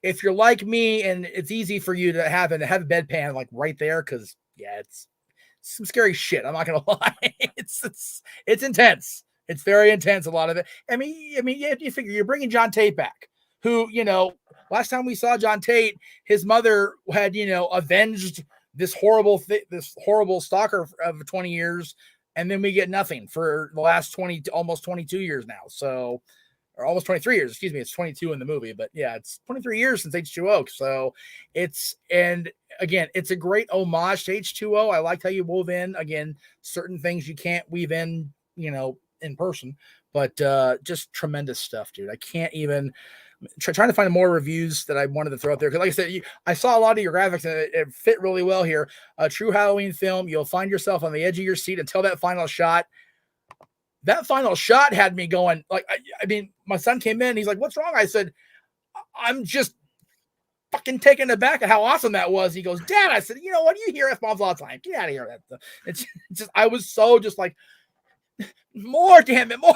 if you're like me and it's easy for you to have a bedpan like right there, because it's some scary shit. I'm not gonna lie. It's intense. It's very intense. A lot of it. I mean, you figure you're bringing John Tate back, who, last time we saw John Tate, his mother had, avenged this horrible stalker of 20 years. And then we get nothing for the last almost 22 years now. So, or almost 23 years, excuse me. It's 22 in the movie, but yeah, it's 23 years since H2O. So and again, it's a great homage to H2O. I liked how you wove in, again, certain things you can't weave in, in person, but just tremendous stuff, dude. I can't even trying to find more reviews that I wanted to throw out there. Cause like I said, I saw a lot of your graphics and it fit really well here. A true Halloween film. You'll find yourself on the edge of your seat until that final shot. That final shot had me going, like, I mean, my son came in, he's like, what's wrong? I said, I'm just fucking taken aback at how awesome that was. He goes, Dad, I said, you know what? You hear F-bombs all the time. Get out of here. It's just, I was so just like, more, damn it, more.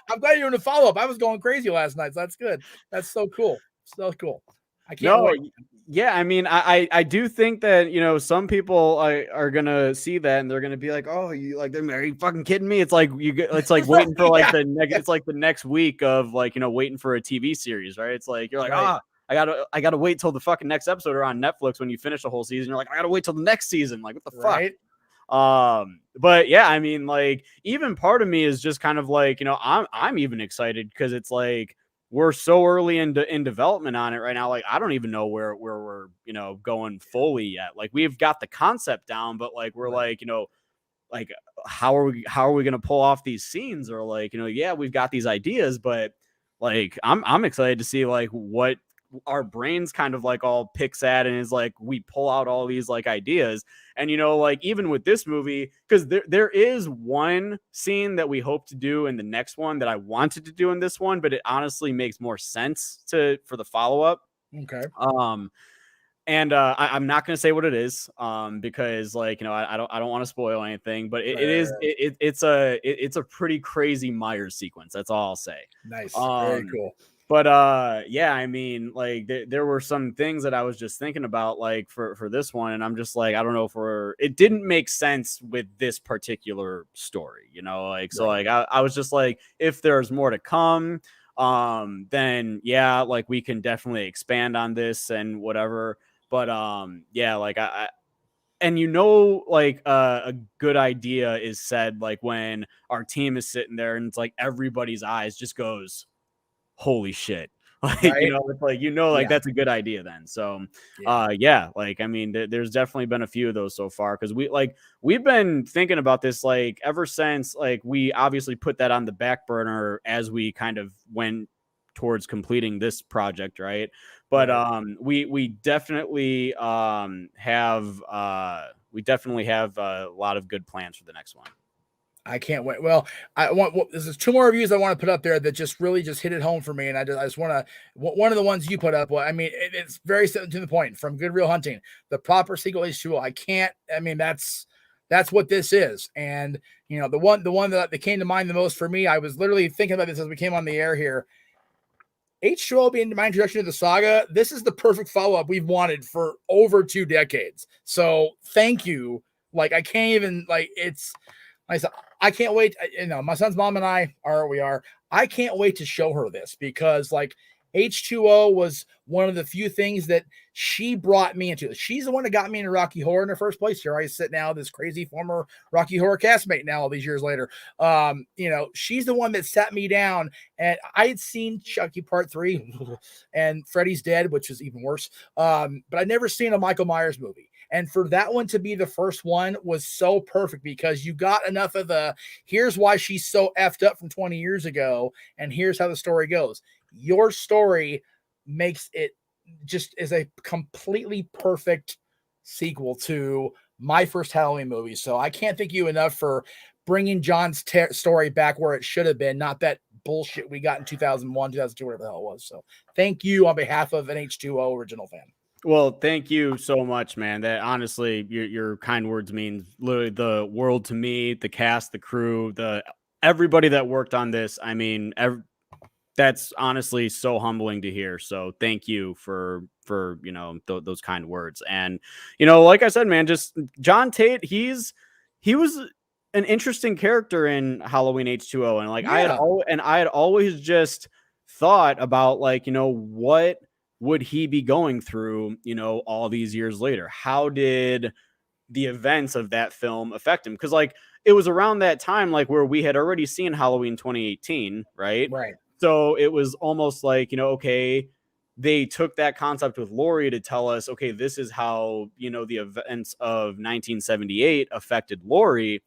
I'm glad you're in the follow-up. I was going crazy last night, so that's good. That's so cool. So cool. I can't wait. Yeah, I mean, I do think that, some people are gonna see that and they're gonna be like, oh, are you fucking kidding me? It's like it's like waiting for like it's like the next week of like, waiting for a TV series, right? It's like you're like, I gotta wait till the fucking next episode or on Netflix when you finish the whole season. You're like, I gotta wait till the next season. Like, what the fuck? But yeah, I mean, like, even part of me is just kind of like, I'm even excited because it's like we're so early in development on it right now. Like, I don't even know where we're, going fully yet. Like, we've got the concept down, but like, we're like, like, how are we going to pull off these scenes? Or like, yeah, we've got these ideas, but like, I'm excited to see like what our brains kind of like all picks at, and is like, we pull out all these like ideas. And, you know, like even with this movie, because there is one scene that we hope to do in the next one that I wanted to do in this one, but it honestly makes more sense for the follow-up. Okay. And I'm not going to say what it is, because like, you know, I don't want to spoil anything, but it's a pretty crazy Myers sequence. That's all I'll say. Nice. Very cool. But yeah, I mean, like there were some things that I was just thinking about, like for this one, and I'm just like, I don't know if it didn't make sense with this particular story, you know, like, so like I was just like, if there's more to come, then yeah, like we can definitely expand on this and whatever. But yeah, like and you know, like a good idea is said like when our team is sitting there and it's like everybody's eyes just goes, holy shit. Like, you know, it's like, you know, like that's a good idea then. So yeah, like I mean, there's definitely been a few of those so far, because we've been thinking about this like ever since like we obviously put that on the back burner as we kind of went towards completing this project, right? But we definitely have a lot of good plans for the next one. I can't wait. Well, there's 2 more reviews I want to put up there that just really just hit it home for me. And I just want to, one of the ones you put up, well, I mean, it's very to the point, from Good Real Hunting, the proper sequel H2O. I mean, that's what this is. And, you know, the one that came to mind the most for me, I was literally thinking about this as we came on the air here. H2O being my introduction to the saga, this is the perfect follow-up we've wanted for over 2 decades. So thank you. Like, I can't even, like, it's, I can't wait. You know, my son's mom and I can't wait to show her this, because like H2O was one of the few things that she brought me into. She's the one that got me into Rocky Horror in the first place. Here I sit now, this crazy former Rocky Horror castmate now all these years later. You know, she's the one that sat me down, and I had seen Chucky Part 3 and Freddy's Dead, which is even worse. But I'd never seen a Michael Myers movie. And for that one to be the first one was so perfect, because you got enough of the, here's why she's so effed up from 20 years ago, and here's how the story goes. Your story makes it just is a completely perfect sequel to my first Halloween movie. So I can't thank you enough for bringing John's story back where it should have been, not that bullshit we got in 2001, 2002, whatever the hell it was. So thank you on behalf of an H2O original fan. Well, thank you so much, man. That honestly, your kind words mean literally the world to me, the cast, the crew, everybody that worked on this. I mean, that's honestly so humbling to hear. So thank you for you know, those kind words. And, you know, like I said, man, just John Tate, he was an interesting character in Halloween H2O. And like, I had always just thought about, like, you know, what would he be going through, you know, all these years later? How did the events of that film affect him? Because like it was around that time, like where we had already seen Halloween 2018, right? Right. So it was almost like, you know, okay, they took that concept with Laurie to tell us, okay, this is how, you know, the events of 1978 affected Laurie.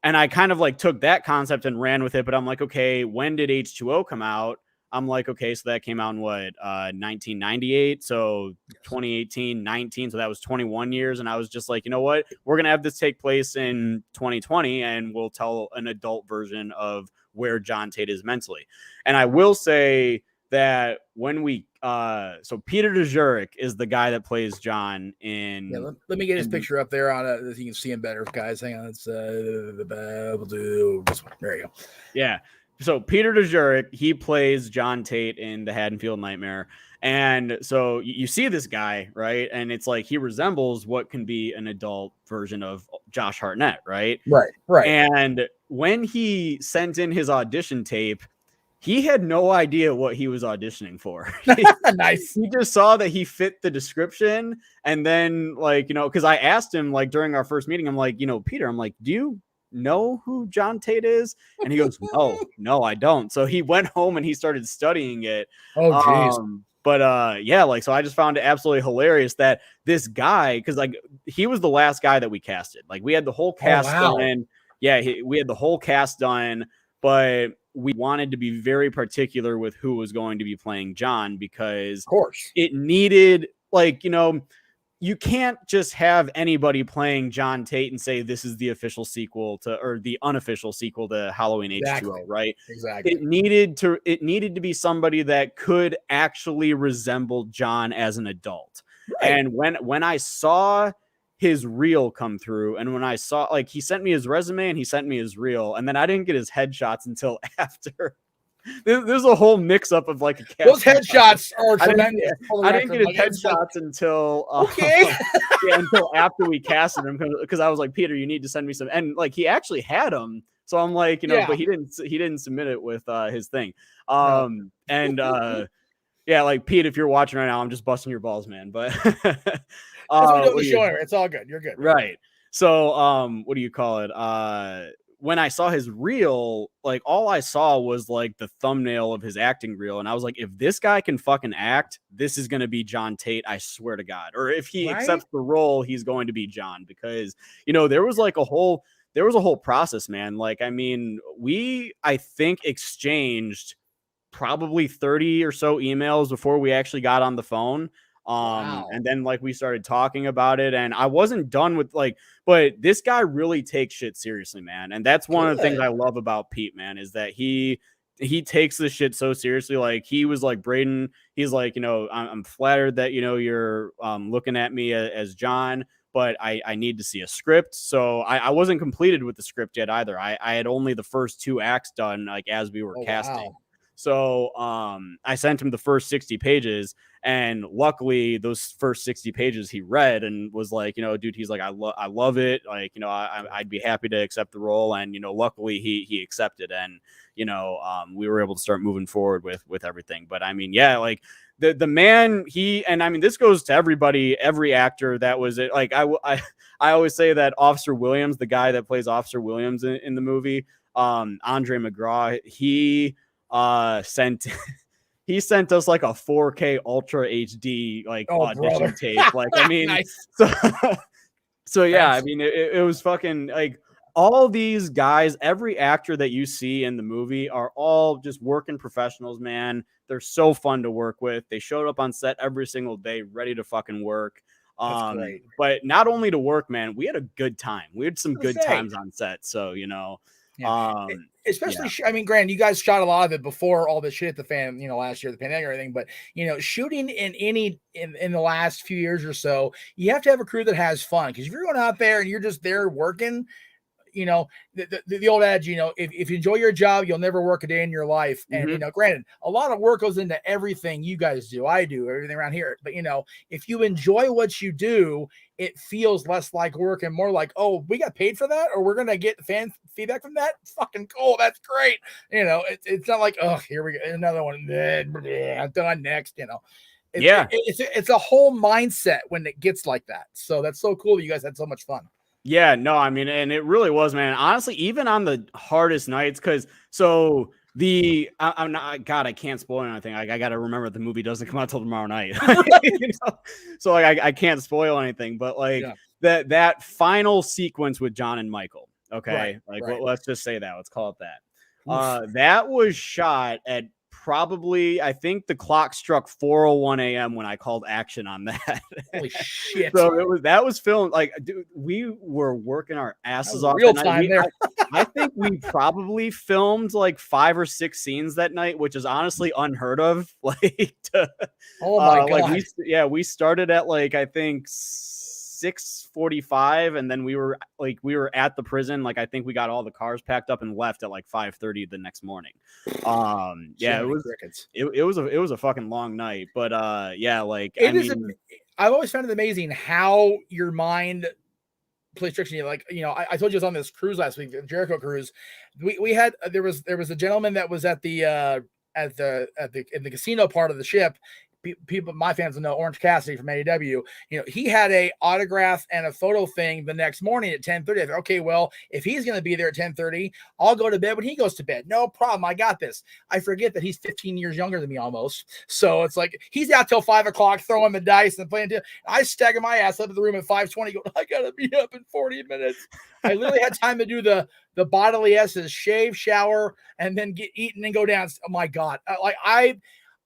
And I kind of like took that concept and ran with it. But I'm like, okay, when did H2O come out? I'm like, okay, so that came out in what, 1998. So 2018, 19. So that was 21 years. And I was just like, you know what, we're going to have this take place in 2020, and we'll tell an adult version of where John Tate is mentally. And I will say that when we, so Peter DeJuric is the guy that plays John in. Yeah, let me get his picture up there on you can see him better, guys. Hang on. It's we'll do this one. There you go. Yeah. So Peter DeJuric, he plays John Tate in the Haddonfield Nightmare. And so you see this guy, right? And it's like he resembles what can be an adult version of Josh Hartnett, right? Right. And when he sent in his audition tape, he had no idea what he was auditioning for. Nice. He just saw that he fit the description. And then, like, you know, because I asked him, like, during our first meeting, I'm like, you know, Peter, I'm like, do you know who John Tate is? And he goes, no, I don't. So he went home and he started studying it. Oh, jeez. But yeah, like, so I just found it absolutely hilarious that this guy, because like he was the last guy that we casted. Like we had the whole cast done. Yeah, we had the whole cast done. But we wanted to be very particular with who was going to be playing John, because Of course. it needed, like, you know, you can't just have anybody playing John Tate and say this is the official sequel to, or the unofficial sequel to Halloween H2O, right? Exactly. It needed to be somebody that could actually resemble John as an adult. Right. And when I saw his reel come through, and when I saw, like, he sent me his resume and he sent me his reel, and then I didn't get his headshots until after. There's a whole mix up of like those headshots are tremendous. I didn't get his headshots until until after we casted him, because I was like, Peter, you need to send me some, and like he actually had them, so I'm like, you know, but he didn't submit it with his thing. Yeah, like, Pete, if you're watching right now, I'm just busting your balls, man. But that's what we do. It's all good. You're good. Right. So what do you call it? When I saw his reel, like, all I saw was like the thumbnail of his acting reel. And I was like, if this guy can fucking act, this is going to be John Tate. I swear to God. Or if he accepts the role, he's going to be John, because, you know, there was a whole process, man. Like, I mean, I think exchanged probably 30 or so emails before we actually got on the phone. And then, like, we started talking about it, and I wasn't done with, like, but this guy really takes shit seriously, man. And that's one of the things I love about Pete, man, is that he takes this shit so seriously. Like, he was like, Braden, he's like, you know, I'm flattered that, you know, you're looking at me as John, but I need to see a script. So I wasn't completed with the script yet either. I had only the first 2 acts done, like, as we were casting. Wow. So I sent him the first 60 pages, and luckily those first 60 pages he read and was like, you know, dude, he's like, I love it. Like, you know, I'd be happy to accept the role. And, you know, luckily he accepted, and, you know, we were able to start moving forward with everything. But I mean, yeah, like the man, and I mean, this goes to everybody, every actor that was it. Like, I always say that Officer Williams, the guy that plays Officer Williams in the movie, Andre McGraw, he sent us like a 4K Ultra HD like audition tape. Like, I mean, so yeah, I mean, it was fucking like, all these guys, every actor that you see in the movie are all just working professionals, man. They're so fun to work with. They showed up on set every single day, ready to fucking work. But not only to work, man, we had a good time. We had some good times on set. So, you know, especially, I mean, granted, you guys shot a lot of it before all the shit the fan, you know, last year, the pandemic or everything, but, you know, shooting in the last few years or so, you have to have a crew that has fun, because if you're going out there and you're just there working, you know, the old adage, you know, if you enjoy your job, you'll never work a day in your life. And, you know, granted, a lot of work goes into everything you guys do. I do everything around here. But, you know, if you enjoy what you do, it feels less like work and more like, oh, we got paid for that, or we're going to get fan feedback from that. Fucking cool. That's great. You know, it's not like, oh, here we go. Another one. I'm done next, you know. It's a whole mindset when it gets like that. So that's so cool that you guys had so much fun. Yeah, no, I mean, and it really was, man. Honestly, even on the hardest nights, because I'm not, God, I can't spoil anything. Like, I got to remember the movie doesn't come out till tomorrow night. You know? So like, I can't spoil anything, but like that final sequence with John and Michael. Okay. Let's just say that, let's call it that. That was shot at probably, I think the clock struck 4:01 a.m. when I called action on that. Holy shit. So that was filmed, like, dude, we were working our asses off. Real time there. I think we probably filmed like 5 or 6 scenes that night, which is honestly unheard of. Like, oh my God. Like, we started at like, I think 6:45, and then we were at the prison. Like, I think we got all the cars packed up and left at like 5:30 the next morning. It was a fucking long night, but like, I've always found it amazing how your mind plays tricks on you. Like, you know, I told you I was on this cruise last week, the Jericho cruise. We had there was a gentleman that was at the in the casino part of the ship people, my fans will know Orange Cassidy from AEW. He had a autograph and a photo thing the next morning at 10:30. I thought, okay, well, if he's going to be there at 10:30, I'll go to bed when he goes to bed. No problem. I got this. I forget that he's 15 years younger than me almost. So it's like he's out till 5 o'clock throwing the dice and playing. I stagger my ass up in the room at 5:20. Go, I gotta be up in 40 minutes. I literally had time to do the bodily S's, shave, shower, and then get eaten and go down. Oh my God!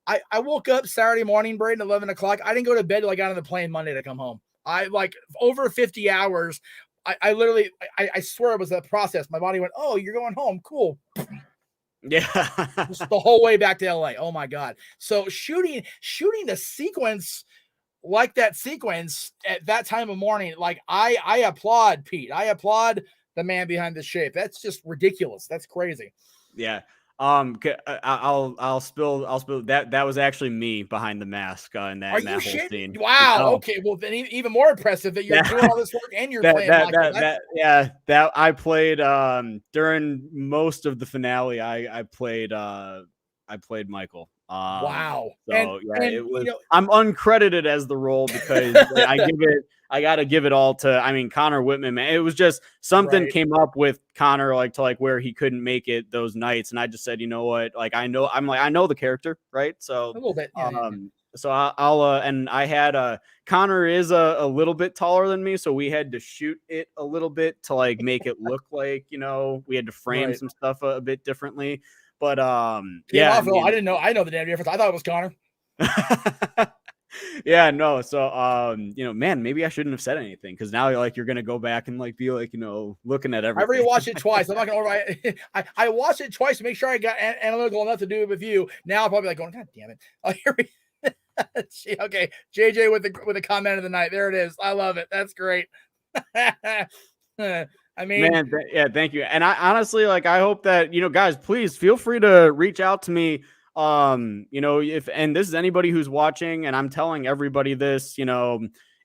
I woke up Saturday morning, Braden, 11 o'clock. I didn't go to bed till I got on the plane Monday to come home. I like over 50 hours. I literally, I swear it was a process. My body went, oh, you're going home. Cool. Yeah. Just the whole way back to LA. Oh my God. So shooting the sequence like that sequence at that time of morning, like I applaud Pete. I applaud the man behind the shape. That's just ridiculous. That's crazy. Yeah. I'll spill that was actually me behind the mask in that whole scene. Wow. Oh. Okay. Well, then even more impressive that you're doing all this work and you're playing that I played during most of the finale. I played Michael. Wow. So it was. I'm uncredited as the role because I got to give it all to, Connor Whitman, man. It was just something came up with Connor, to where he couldn't make it those nights. And I just said, you know what? I know the character, right? So a little bit. Yeah. So I'll and I had Connor is a little bit taller than me. So we had to shoot it a little bit to make it look like, we had to frame some stuff a bit differently. But I didn't know. I know the damn difference. I thought it was Connor. Yeah, no. So, man, maybe I shouldn't have said anything because now you're gonna go back and be looking at everything. I already watched it twice. I'm not gonna. I watched it twice to make sure I got analytical enough to do it with you. Now I'm probably going, God damn it! Oh, here we. Okay, JJ with the comment of the night. There it is. I love it. That's great. Man, thank you. And I honestly, I hope that, guys, please feel free to reach out to me. And this is anybody who's watching, and I'm telling everybody this,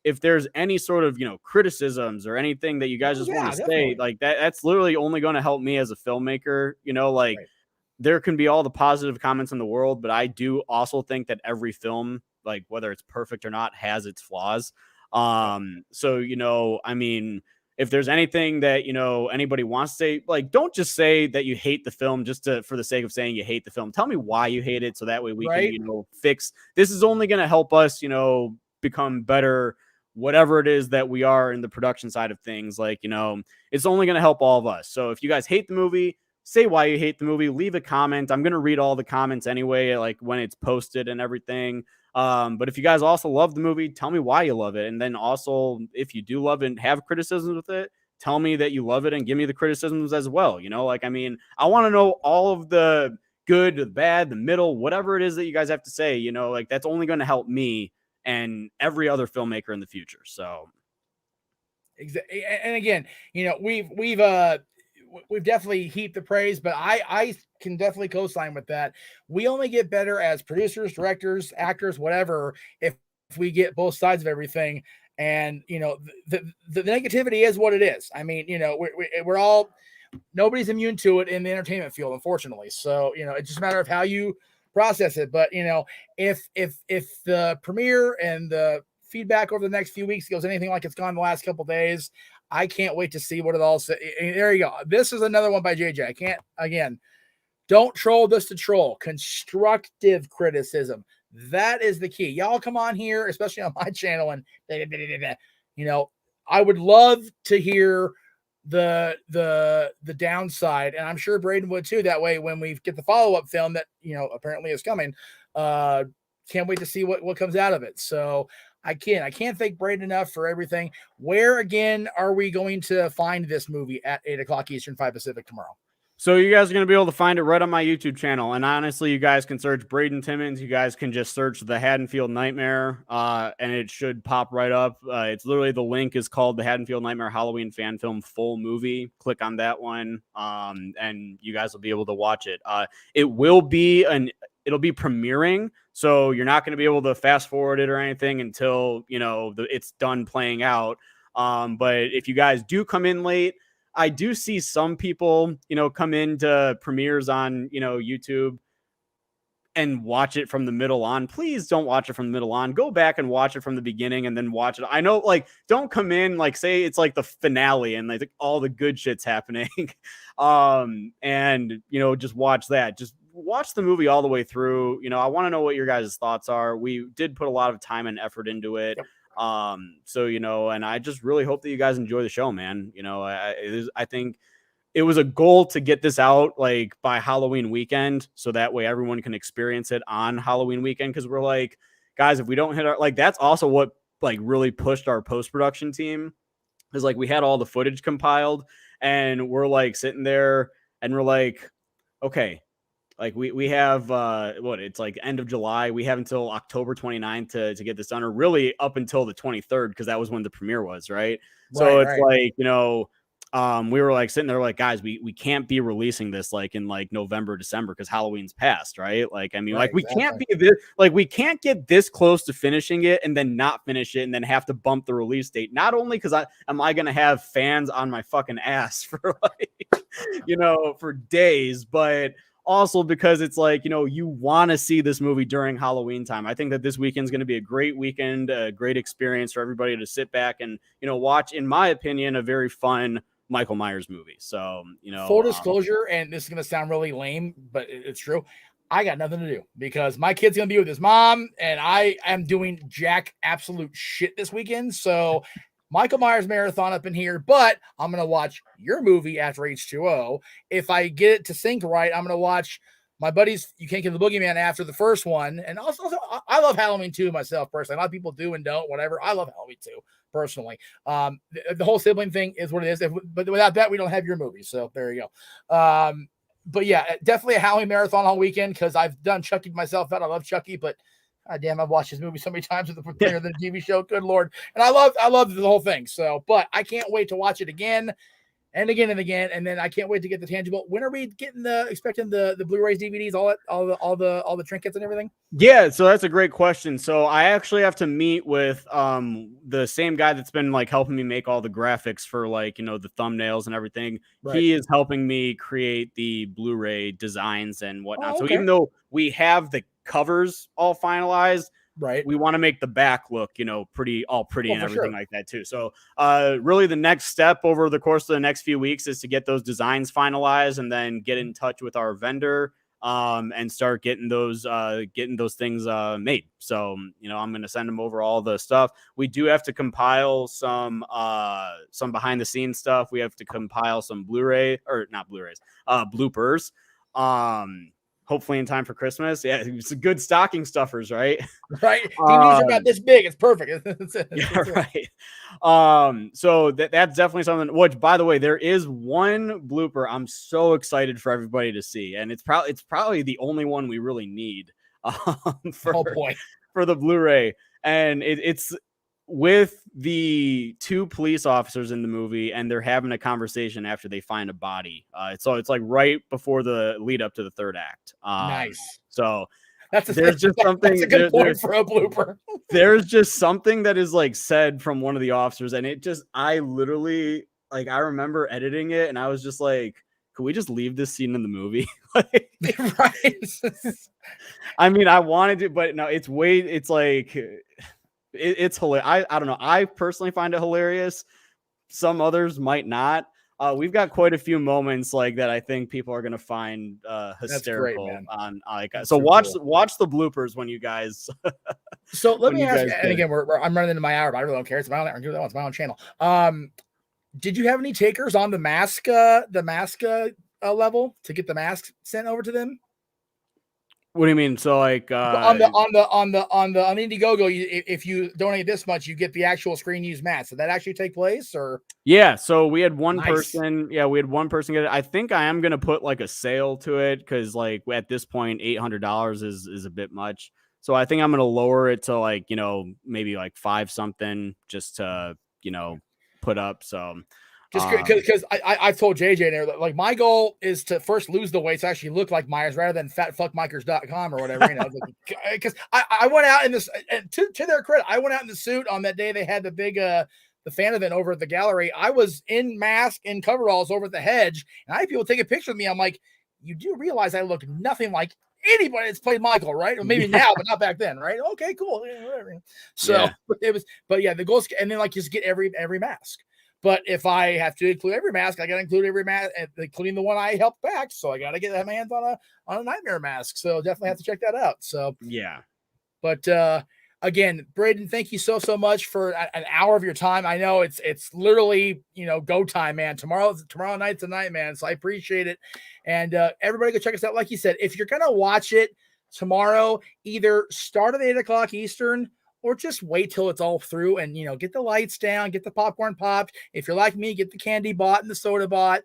if there's any sort of, criticisms or anything that you guys just want to say, that's literally only going to help me as a filmmaker, There can be all the positive comments in the world, but I do also think that every film, whether it's perfect or not, has its flaws. So, if there's anything that, anybody wants to say, don't just say that you hate the film just for the sake of saying you hate the film. Tell me why you hate it. So that way we can, fix. This is only going to help us, become better, whatever it is that we are in the production side of things. It's only going to help all of us. So if you guys hate the movie, say why you hate the movie, leave a comment. I'm going to read all the comments anyway, when it's posted and everything. But if you guys also love the movie, tell me why you love it. And then also, if you do love it and have criticisms with it, tell me that you love it and give me the criticisms as well. I want to know all of the good, the bad, the middle, whatever it is that you guys have to say, that's only going to help me and every other filmmaker in the future. So. Exactly. And again, we've definitely heaped the praise, but I can definitely co-sign with that. We only get better as producers, directors, actors, whatever, if we get both sides of everything. And, the negativity is what it is. We're all, nobody's immune to it in the entertainment field, unfortunately. So, it's just a matter of how you process it. But, if the premiere and the feedback over the next few weeks goes anything like it's gone the last couple of days, I can't wait to see what it all says. There you go. This is another one by JJ. Don't troll this to troll. Constructive criticism. That is the key. Y'all come on here, especially on my channel, and I would love to hear the downside, and I'm sure Braden would too. That way, when we get the follow-up film that apparently is coming, can't wait to see what comes out of it. So I can't thank Braden enough for everything. Where again are we going to find this movie at 8:00 Eastern, 5 Pacific tomorrow? So you guys are going to be able to find it right on my YouTube channel. And honestly, you guys can search Braden Timmons. You guys can just search the Haddonfield Nightmare, and it should pop right up. It's literally, the link is called the Haddonfield Nightmare Halloween Fan Film Full Movie. Click on that one, and you guys will be able to watch it. It'll be premiering, so you're not going to be able to fast forward it or anything until it's done playing out. But if you guys do come in late, I do see some people, come into premieres on, YouTube and watch it from the middle on. Please don't watch it from the middle on. Go back and watch it from the beginning and then watch it. I know, like, don't come in, like, say it's like the finale and like all the good shit's happening. And, you know, just watch that. Just watch the movie all the way through. You know, I want to know what your guys' thoughts are. We did put a lot of time and effort into it. Yep. So, you know, and I just really hope that you guys enjoy the show, man. You know, I think it was a goal to get this out like by Halloween weekend. So that way everyone can experience it on Halloween weekend. Cause we're like, guys, if we don't hit our, like, that's also what like really pushed our post-production team, is like, we had all the footage compiled and we're like sitting there and we're like, okay, like we have it's like end of July. We have until October 29th to get this done, or really up until the 23rd, because that was when the premiere was, right? So it's like, you know, we were like sitting there like, guys, we can't be releasing this like in like November, December, because Halloween's passed, right? Like, I mean, like we can't be this, like we can't get this close to finishing it and then not finish it and then have to bump the release date. Not only because am I gonna have fans on my fucking ass for like, you know, for days, but also because it's like, you know, you want to see this movie during Halloween time. I think that this weekend's going to be a great weekend, a great experience for everybody to sit back and, you know, watch, in my opinion, a very fun Michael Myers movie. So, you know, full disclosure, and this is going to sound really lame, but it's true. I got nothing to do because my kid's going to be with his mom and I am doing jack absolute shit this weekend. So Michael Myers marathon up in here, but I'm going to watch your movie after H2O. If I get it to sync right, I'm going to watch my buddies You Can't Kill the Boogeyman after the first one. And also I love Halloween 2 myself personally. A lot of people do and don't, whatever. I love Halloween 2 personally. The whole sibling thing is what it is. But without that, we don't have your movie. So there you go. But yeah, definitely a Halloween marathon all weekend because I've done Chucky myself out. I love Chucky, but God damn, I've watched this movie so many times with the premiere of the TV show. Good Lord. And I love the whole thing. So, but I can't wait to watch it again and again and again. And then I can't wait to get the tangible. When are we expecting the Blu-rays, DVDs, all the trinkets and everything? Yeah, so that's a great question. So I actually have to meet with the same guy that's been like helping me make all the graphics for like, you know, the thumbnails and everything. Right. He is helping me create the Blu-ray designs and whatnot. Oh, okay. So even though we have the covers all finalized, right, we want to make the back look, you know, pretty and everything like that too. So really the next step over the course of the next few weeks is to get those designs finalized and then get in touch with our vendor and start getting those things made. So, you know, I'm going to send them over all the stuff. We do have to compile some behind the scenes stuff. We have to compile some Blu-ray, or not Blu-rays, bloopers. Hopefully in time for Christmas. Yeah, it's a good stocking stuffers, right? Right. DVDs are about this big. It's perfect. Yeah, right. So that's definitely something. Which, by the way, there is one blooper I'm so excited for everybody to see, and it's probably the only one we really need for the Blu-ray, and it's with the two police officers in the movie, and they're having a conversation after they find a body. It's like right before the lead up to the third act. Nice. So that's a good point for a blooper. There's just something that is like said from one of the officers, and I literally, like, I remember editing it, and I was just like, could we just leave this scene in the movie? Like, right. I mean, I wanted to, but no, it's like. It's hilarious. I don't know. I personally find it hilarious. Some others might not. We've got quite a few moments like that. I think people are going to find hysterical. Great, on like. That's so watch the bloopers when you guys. So let me ask you, and again, I'm running into my hour, but I really don't care. It's my own. It's my own channel. Did you have any takers on the mask level to get the mask sent over to them? What do you mean? So like on the Indiegogo, if you donate this much, you get the actual screen use mask. Did that actually take place, or? Yeah, so we had one person. Yeah, we had one person get it. I think I am gonna put like a sale to it because like at this point, $800 is a bit much. So I think I'm gonna lower it to like, you know, maybe like $5 something just to, you know, put up. So. Just because I've told JJ there that like my goal is to first lose the weight to actually look like Myers rather than fatfuckmikers.com or whatever, you know, because I went out in this, and to their credit, I went out in the suit on that day they had the big the fan event over at the gallery. I was in mask and coveralls over at the Hedge, and I had people take a picture of me. I'm like, you do realize I look nothing like anybody that's played Michael, right? Or maybe now, but not back then, right? Okay, cool. Yeah, whatever. So it was, but yeah, the goal is, and then like just get every mask. But if I have to include every mask, I got to include every mask, including the one I helped back. So I got to get my hands on a Nightmare mask. So definitely have to check that out. So yeah. But again, Braden, thank you so much for an hour of your time. I know it's literally, you know, go time, man. Tomorrow night's a night, man. So I appreciate it. And everybody go check us out. Like you said, if you're gonna watch it tomorrow, either start at 8 o'clock Eastern, or just wait till it's all through and, you know, get the lights down, get the popcorn popped. If you're like me, get the candy bought and the soda bought,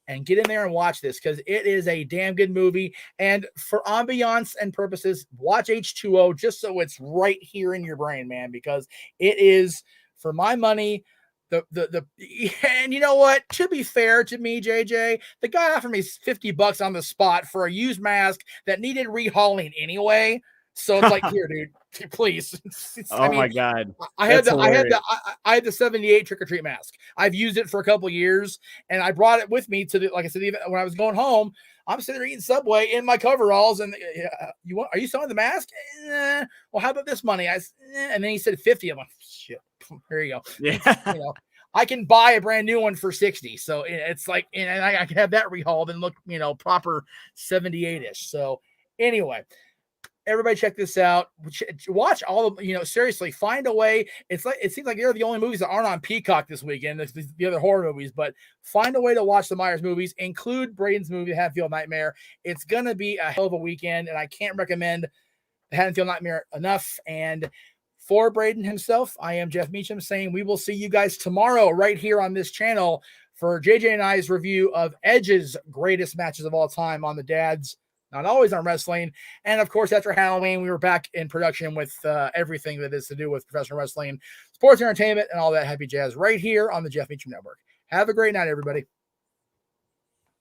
and get in there and watch this, because it is a damn good movie. And for ambiance and purposes, watch H2O just so it's right here in your brain, man, because it is, for my money, and you know what? To be fair to me, JJ, the guy offered me $50 on the spot for a used mask that needed rehauling anyway. So it's like, here, dude, please. My God. I had the 78 trick or treat mask. I've used it for a couple of years, and I brought it with me to like I said, even when I was going home, I'm sitting there eating Subway in my coveralls, and are you selling the mask? Well, how about this money? And then he said 50. I'm like, shit, here you go. Yeah. You know, I can buy a brand new one for 60. So it's like, and I can have that rehauled and look, you know, proper 78-ish. So anyway, everybody check this out. Watch all of, you know, seriously, find a way. It's like, it seems like they're the only movies that aren't on Peacock this weekend. The other horror movies, but find a way to watch the Myers movies, include Braden's movie, Haddonfield Nightmare. It's going to be a hell of a weekend, and I can't recommend the Haddonfield Nightmare enough. And for Braden himself, I am Jeff Meacham saying we will see you guys tomorrow right here on this channel for JJ and I's review of Edge's greatest matches of all time on the Dads Not Always on Wrestling. And of course, after Halloween, we were back in production with everything that is to do with professional wrestling, sports entertainment, and all that happy jazz right here on the Jeff Meacham Network. Have a great night, everybody.